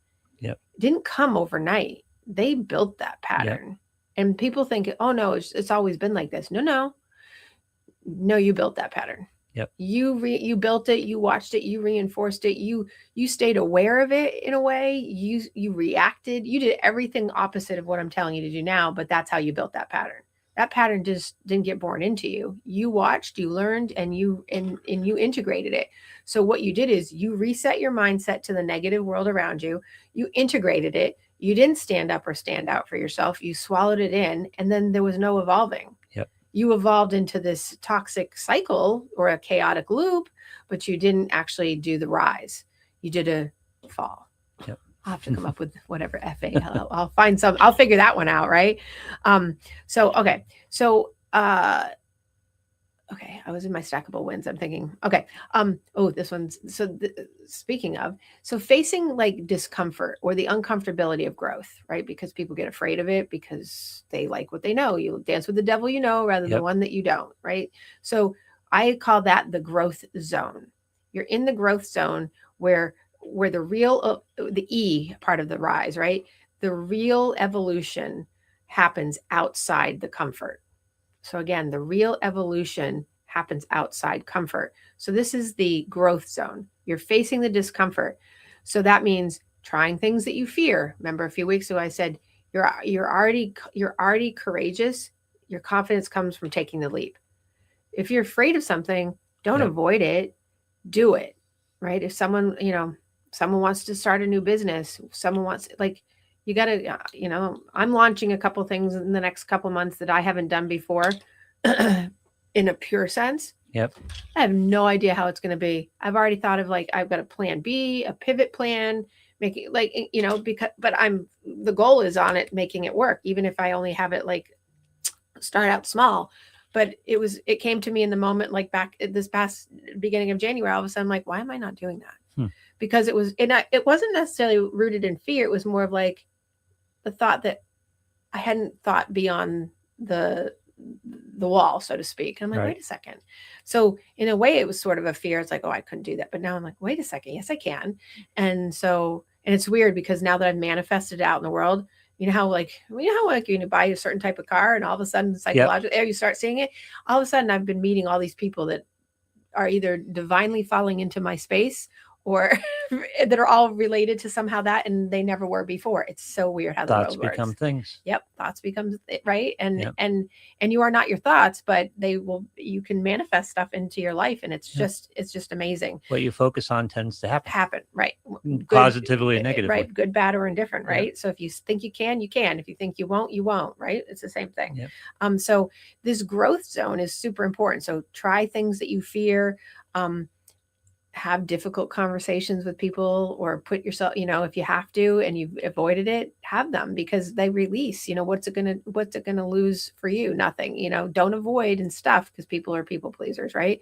didn't come overnight. They built that pattern. And people think, oh no, it's always been like this. No, you built that pattern. Yep. You built it, you watched it, you reinforced it, you stayed aware of it in a way, you reacted, you did everything opposite of what I'm telling you to do now, but that's how you built that pattern. That pattern just didn't get born into you. You watched, you learned, and you integrated it. So what you did is you reset your mindset to the negative world around you, you integrated it. You didn't stand up or stand out for yourself. You swallowed it in, and then there was no evolving. Yep. You evolved into this toxic cycle or a chaotic loop, but you didn't actually do the rise. You did a fall. Yep. I'll have to come up with whatever FA. I'll find some. I'll figure that one out, right? Okay, I was in my stackable wins. I'm thinking, okay. This one's, speaking of, facing like discomfort or the uncomfortability of growth, right? Because people get afraid of it because they like what they know. You dance with the devil, rather than one that you don't, right? So I call that the growth zone. You're in the growth zone where the real, the E part of the rise, right? The real evolution happens outside the comfort. So again, the real evolution happens outside comfort. So this is the growth zone. You're facing the discomfort. So that means trying things that you fear. Remember a few weeks ago I said you're already courageous. Your confidence comes from taking the leap. If you're afraid of something, don't avoid it. Do it. Right? If someone wants to start a new business, someone wants, like, you got to, I'm launching a couple things in the next couple months that I haven't done before in a pure sense. Yep. I have no idea how it's going to be. I've already thought of I've got a plan B, a pivot plan, making but the goal is on it, making it work, even if I only have it start out small. But it came to me in the moment, back at this past beginning of January, all of a sudden, I'm why am I not doing that? Because it wasn't necessarily rooted in fear. It was more of the thought that I hadn't thought beyond the wall, so to speak. And I'm wait a second. So in a way, it was sort of a fear. It's I couldn't do that. But now I'm wait a second. Yes, I can. And it's weird because now that I've manifested it out in the world, how you buy a certain type of car and all of a sudden psychologically you start seeing it. All of a sudden I've been meeting all these people that are either divinely falling into my space or that are all related to somehow that, and they never were before. It's so weird how the thoughts world become works. Things. Yep, thoughts become right, and you are not your thoughts, but you can manifest stuff into your life, and it's just amazing. What you focus on tends to happen. Right? Positively and negatively. Right? Good, bad, or indifferent. Right? So if you think you can, you can. If you think you won't. Right? It's the same thing. Yep. So this growth zone is super important. So try things that you fear. Have difficult conversations with people, or put yourself, if you have to and you've avoided it, have them, because they release. What's it gonna lose for you? Nothing. Don't avoid and stuff, because people are people pleasers, right?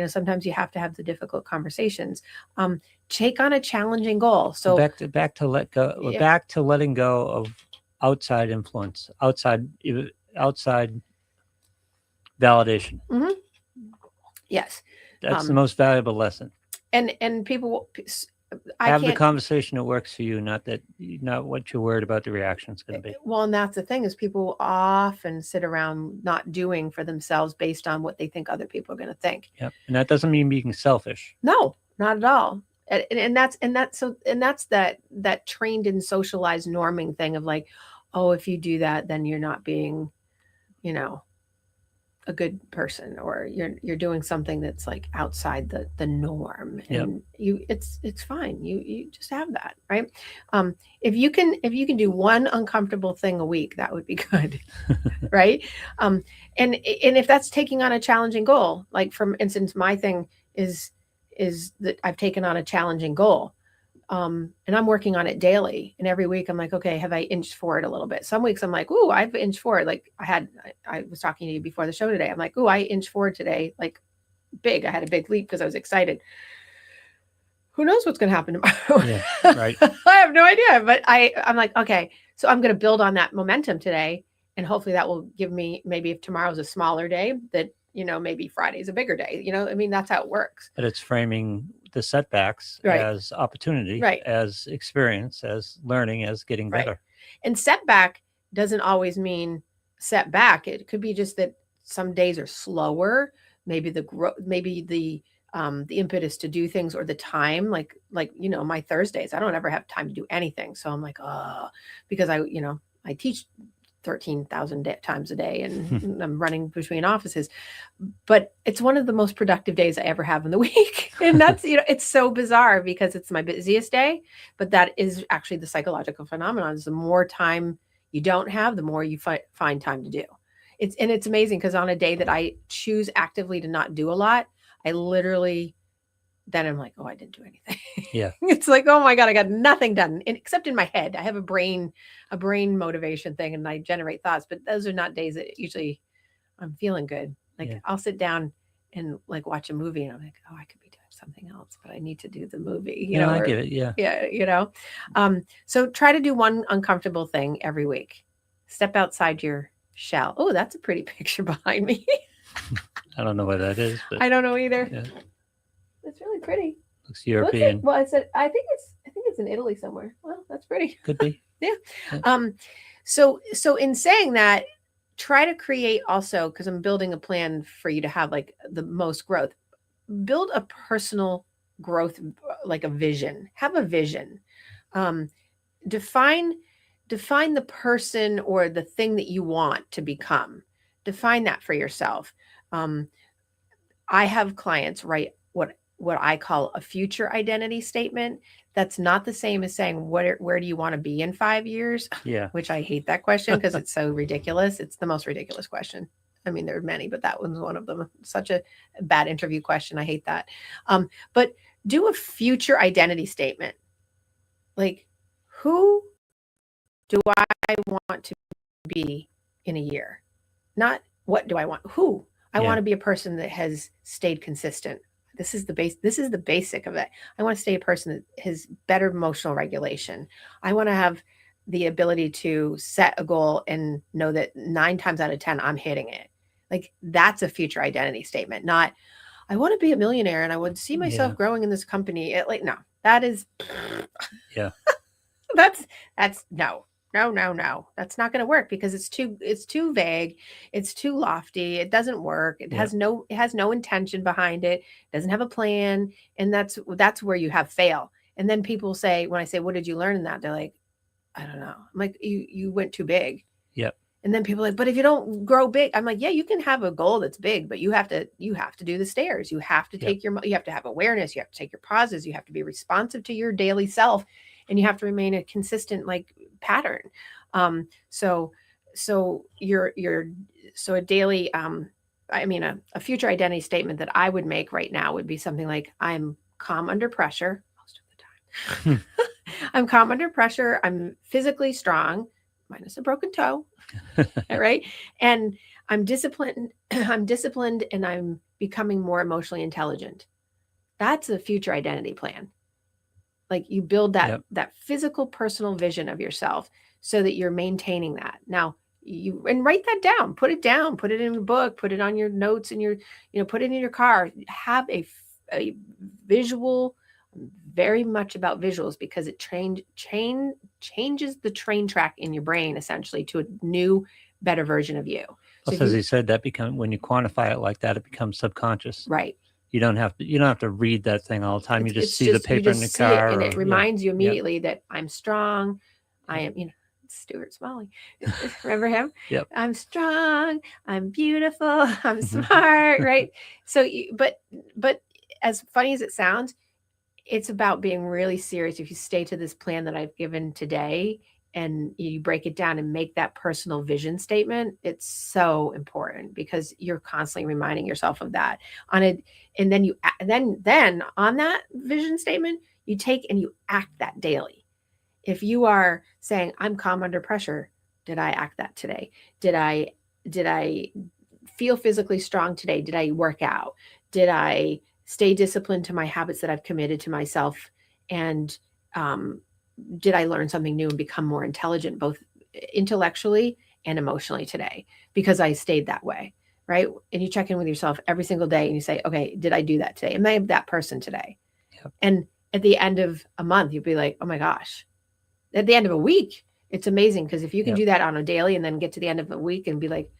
Sometimes you have to have the difficult conversations. Take on a challenging goal. So back to let go. Yeah. Back to letting go of outside influence, outside validation. Yes, that's the most valuable lesson. And people, Have the conversation that works for you, not what you're worried about the reaction is going to be. Well, and that's the thing is people often sit around not doing for themselves based on what they think other people are going to think. Yep. And that doesn't mean being selfish. No, not at all. And that's that trained and socialized norming thing of like, oh, if you do that, then you're not being, a good person, or you're doing something that's like outside the norm. And it's fine. You just have that, right? If you can do one uncomfortable thing a week, that would be good. Right. And if that's taking on a challenging goal, like for instance, my thing is that I've taken on a challenging goal. And I'm working on it daily, and every week I'm like, okay, have I inched forward a little bit? Some weeks I'm like, ooh, I've inched forward. Like I was talking to you before the show today. I'm like, ooh, I inched forward today. Like big, I had a big leap because I was excited. Who knows what's going to happen tomorrow? Yeah, right. I have no idea, but I'm like, okay, so I'm going to build on that momentum today. And hopefully that will give me, maybe if tomorrow's a smaller day, that, maybe Friday's a bigger day, I mean, that's how it works. But it's framing the setbacks as opportunity, as experience, as learning, as getting better. Right. And setback doesn't always mean setback. It could be just that some days are slower. Maybe the impetus to do things, or the time, like my Thursdays, I don't ever have time to do anything. So I'm like, because I teach 13,000 times a day, and I'm running between offices, but it's one of the most productive days I ever have in the week. And that's, it's so bizarre because it's my busiest day, but that is actually the psychological phenomenon, is the more time you don't have, the more you find time to do. It's amazing because on a day that I choose actively to not do a lot, I literally, then I'm like, oh, I didn't do anything. Yeah. It's like, oh my God, I got nothing done, except in my head. I have a brain motivation thing, and I generate thoughts, but those are not days that usually I'm feeling good. Like I'll sit down and like watch a movie, and I'm like, oh, I could be doing something else, but I need to do the movie. I get it. Yeah. Yeah. So try to do one uncomfortable thing every week. Step outside your shell. Oh, that's a pretty picture behind me. I don't know what that is, but I don't know either. Yeah. It's really pretty. Looks European. Well, I think it's in Italy somewhere. Well, that's pretty. Could be. Yeah. So in saying that, try to create also, because I'm building a plan for you to have like the most growth. Build a personal growth, like a vision. Have a vision. Define the person or the thing that you want to become. Define that for yourself. I have clients write what I call a future identity statement. That's not the same as saying where do you want to be in 5 years? Yeah. Which I hate that question because it's so ridiculous. It's the most ridiculous question. I mean, there are many, but that one's one of them. Such a bad interview question. I hate that. But do a future identity statement. Like, who do I want to be in a year? Not what do I want? Who? I want to be a person that has stayed consistent. This is the basic of it. I want to stay a person that has better emotional regulation. I want to have the ability to set a goal and know that 9 times out of 10, I'm hitting it. Like, that's a future identity statement. Not, I want to be a millionaire and I would see myself growing in this company. No, that is, that's no. That's not going to work because it's too vague. It's too lofty. It doesn't work. It has no intention behind it. It doesn't have a plan. And that's where you have fail. And then people say, when I say, what did you learn in that? They're like, I don't know. I'm like, you went too big. Yep. And then people are like, but if you don't grow big, I'm like, yeah, you can have a goal that's big, but you have to do the stairs. You have to take you have to have awareness. You have to take your pauses. You have to be responsive to your daily self. And you have to remain a consistent pattern. So a daily, a future identity statement that I would make right now would be something like, I'm calm under pressure most of the time. I'm calm under pressure. I'm physically strong, minus a broken toe. Right. And I'm disciplined. And I'm becoming more emotionally intelligent. That's a future identity plan. Like, you build that physical, personal vision of yourself so that you're maintaining that. Now, and write that down, put it in a book, put it on your notes and put it in your car. Have a visual, very much about visuals because it changes the train track in your brain essentially to a new, better version of you. So as he said, that when you quantify it like that, it becomes subconscious. Right. You don't have to read that thing all the time. You just see the paper in the car, and it reminds you immediately that I'm strong. I am, Stuart Smalley. Remember him? Yep. I'm strong. I'm beautiful. I'm smart. Right. So, but as funny as it sounds, it's about being really serious. If you stay to this plan that I've given today and you break it down and make that personal vision statement, it's so important because you're constantly reminding yourself of that on it. And then on that vision statement, you take and you act that daily. If you are saying, I'm calm under pressure, did I act that today? Did I feel physically strong today? Did I work out? Did I stay disciplined to my habits that I've committed to myself? And did I learn something new and become more intelligent, both intellectually and emotionally today? Because I stayed that way, right? And you check in with yourself every single day and you say, okay, did I do that today? Am I that person today? Yep. And at the end of a month, you'll be like, oh my gosh. At the end of a week, it's amazing because if you can do that on a daily and then get to the end of a week and be like,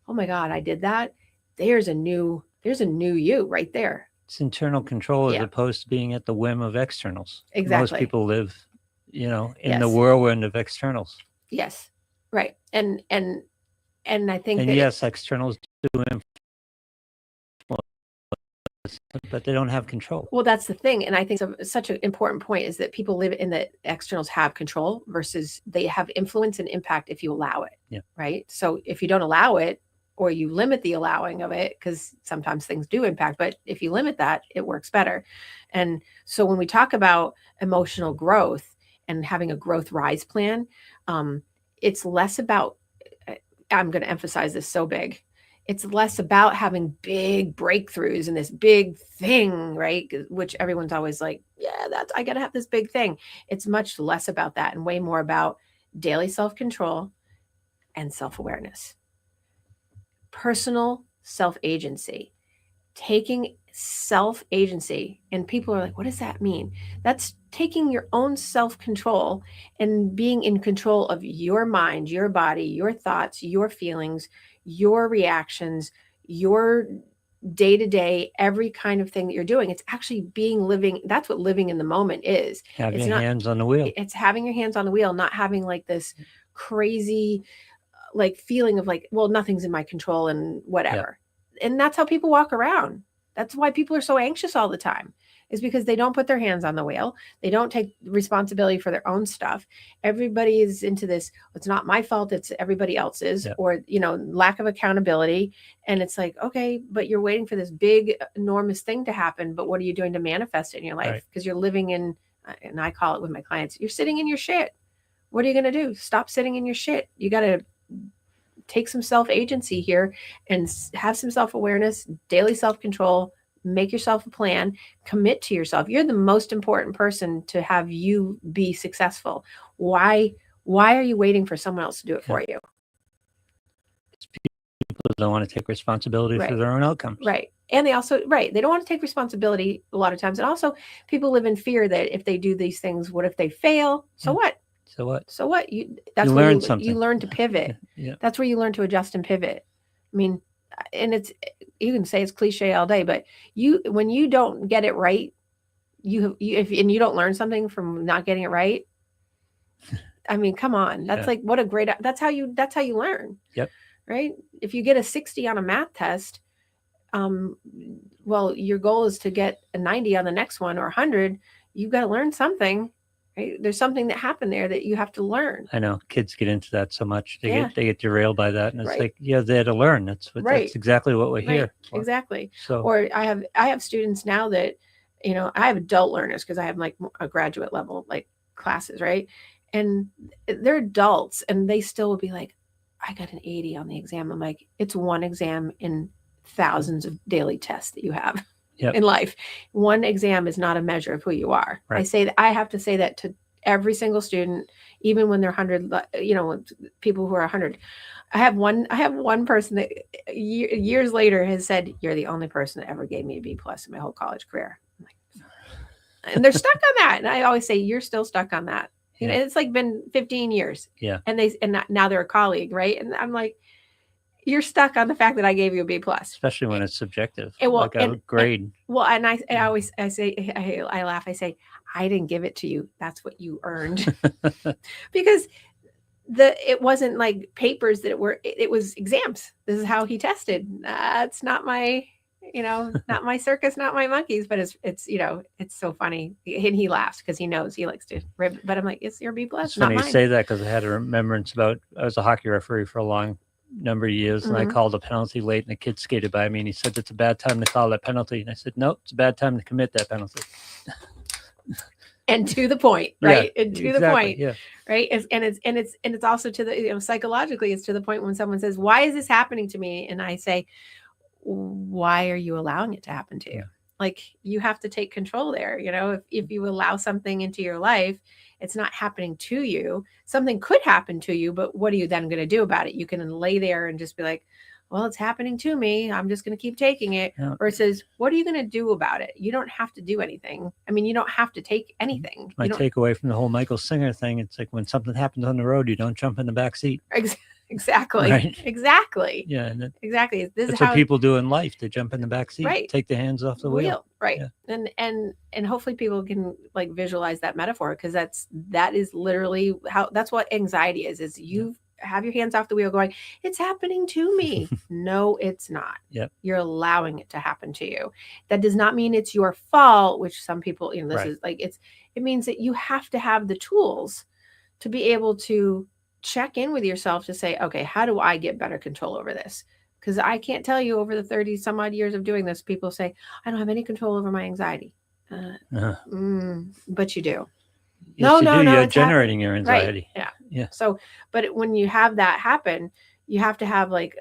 oh my God, I did that. There's a new you right there. It's internal control as opposed to being at the whim of externals. Exactly. Most people live, in the whirlwind of externals. Yes. Right. And I think and yes, externals do influence, but they don't have control. Well, that's the thing. And I think such an important point is that people live in the externals have control versus they have influence and impact if you allow it. Yeah. Right. So if you don't allow it or you limit the allowing of it, because sometimes things do impact, but if you limit that, it works better. And so when we talk about emotional growth and having a growth rise plan, it's less about, I'm going to emphasize this so big. It's less about having big breakthroughs and this big thing, right? Which everyone's always like, yeah, I got to have this big thing. It's much less about that and way more about daily self-control and self-awareness. Personal self-agency, taking self-agency. And people are like, what does that mean? That's taking your own self-control and being in control of your mind, your body, your thoughts, your feelings, your reactions, your day-to-day, every kind of thing that you're doing. It's actually living. That's what living in the moment is. Having your hands on the wheel. It's having your hands on the wheel, not having like this crazy like feeling of like, well, nothing's in my control and whatever. Yeah. And that's how people walk around. That's why people are so anxious all the time, is because they don't put their hands on the wheel. They don't take responsibility for their own stuff. Everybody is into this, it's not my fault, it's everybody else's, or, lack of accountability. And it's like, okay, but you're waiting for this big, enormous thing to happen. But what are you doing to manifest it in your life? Because you're living in, and I call it with my clients, you're sitting in your shit. What are you going to do? Stop sitting in your shit. You got to take some self-agency here and have some self-awareness, daily self-control, make yourself a plan, commit to yourself. You're the most important person to have you be successful. Why are you waiting for someone else to do it for you? People don't want to take responsibility for their own outcomes. Right. And they also, they don't want to take responsibility a lot of times. And also people live in fear that if they do these things, what if they fail? So what? So what? So what? That's you learn something. You learn to pivot. That's where you learn to adjust and pivot. I mean, and you can say it's cliche all day, but when you don't get it right, if you don't learn something from not getting it right. I mean, come on. That's like, what a great, that's how you learn. Yep. Right. If you get a 60 on a math test, well, your goal is to get a 90 on the next one or 100. You've got to learn something. Right? There's something that happened there that you have to learn. I know kids get into that so much. They get derailed by that, and it's like, they're there to learn. That's exactly what we're here for. Exactly. So, or I have students now that, I have adult learners because I have like a graduate level like classes, right? And they're adults, and they still will be like, I got an 80 on the exam. I'm like, it's one exam in thousands of daily tests that you have. In life. One exam is not a measure of who you are. Right. I have to say that to every single student, even when they're 100, people who are 100. I have one person that years later has said, you're the only person that ever gave me a B+ in my whole college career. I'm like, And they're stuck on that. And I always say, you're still stuck on that. You know, it's like been 15 years. Yeah. And now they're a colleague, right? And I'm like, you're stuck on the fact that I gave you a B+. Especially when it's subjective, like a grade. And I always say, I laugh. I say, I didn't give it to you. That's what you earned. Because it wasn't like papers that it was exams. This is how he tested. It's not my, not my circus, not my monkeys, but it's it's so funny. And he laughs because he knows he likes to rib, but I'm like, it's your B+. It's funny you say that because I had a remembrance I was a hockey referee for a long number of years, and I called a penalty late, and the kid skated by me, and he said, it's a bad time to call that penalty. And I said, no, it's a bad time to commit that penalty. And to the point, right? And to the point, yeah. Right? And it's also to the, psychologically, it's to the point when someone says, why is this happening to me? And I say, why are you allowing it to happen to you? Like, you have to take control there. If you allow something into your life, it's not happening to you. Something could happen to you, but what are you then going to do about it? You can lay there and just be like, well, it's happening to me. I'm just going to keep taking it. Yeah. Versus, what are you going to do about it? You don't have to do anything. I mean, you don't have to take anything. My takeaway from the whole Michael Singer thing, it's like when something happens on the road, you don't jump in the back seat. Exactly. Right? Exactly. Yeah. Exactly. That's what people do in life. They jump in the back seat, right. Take their hands off the wheel. Right. Yeah. And hopefully people can like visualize that metaphor, because that is literally that's what anxiety is you have your hands off the wheel going, it's happening to me. No, it's not. Yep. You're allowing it to happen to you. That does not mean it's your fault, which some people, this right. is like, it means that you have to have the tools to be able to check in with yourself to say, okay, how do I get better control over this? Because I can't tell you, over the 30 some odd years of doing this, people say, I don't have any control over my anxiety. But you do. Yes, no, you're generating your anxiety. Right. Yeah. So, but when you have that happen, you have to have like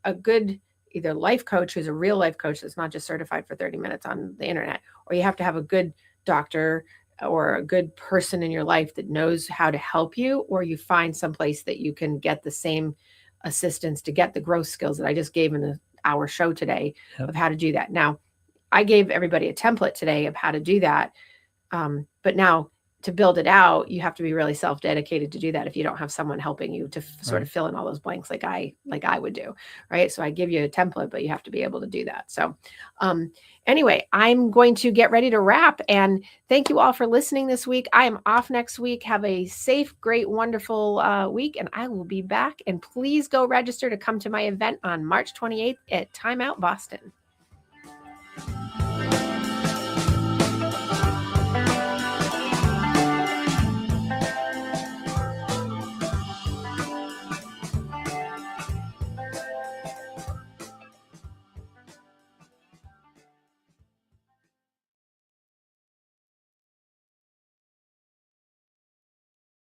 a good either life coach who's a real life coach that's not just certified for 30 minutes on the internet, or you have to have a good doctor or a good person in your life that knows how to help you, or you find someplace that you can get the same assistance to get the growth skills that I just gave in our show today of how to do that. Now, I gave everybody a template today of how to do that. But now, to build it out, you have to be really self-dedicated to do that if you don't have someone helping you to sort of fill in all those blanks like I would do, right? So I give you a template, but you have to be able to do that. So anyway, I'm going to get ready to wrap, and thank you all for listening this week. I am off next week. Have a safe, great, wonderful week, and I will be back. And please go register to come to my event on March 28th at Time Out Boston.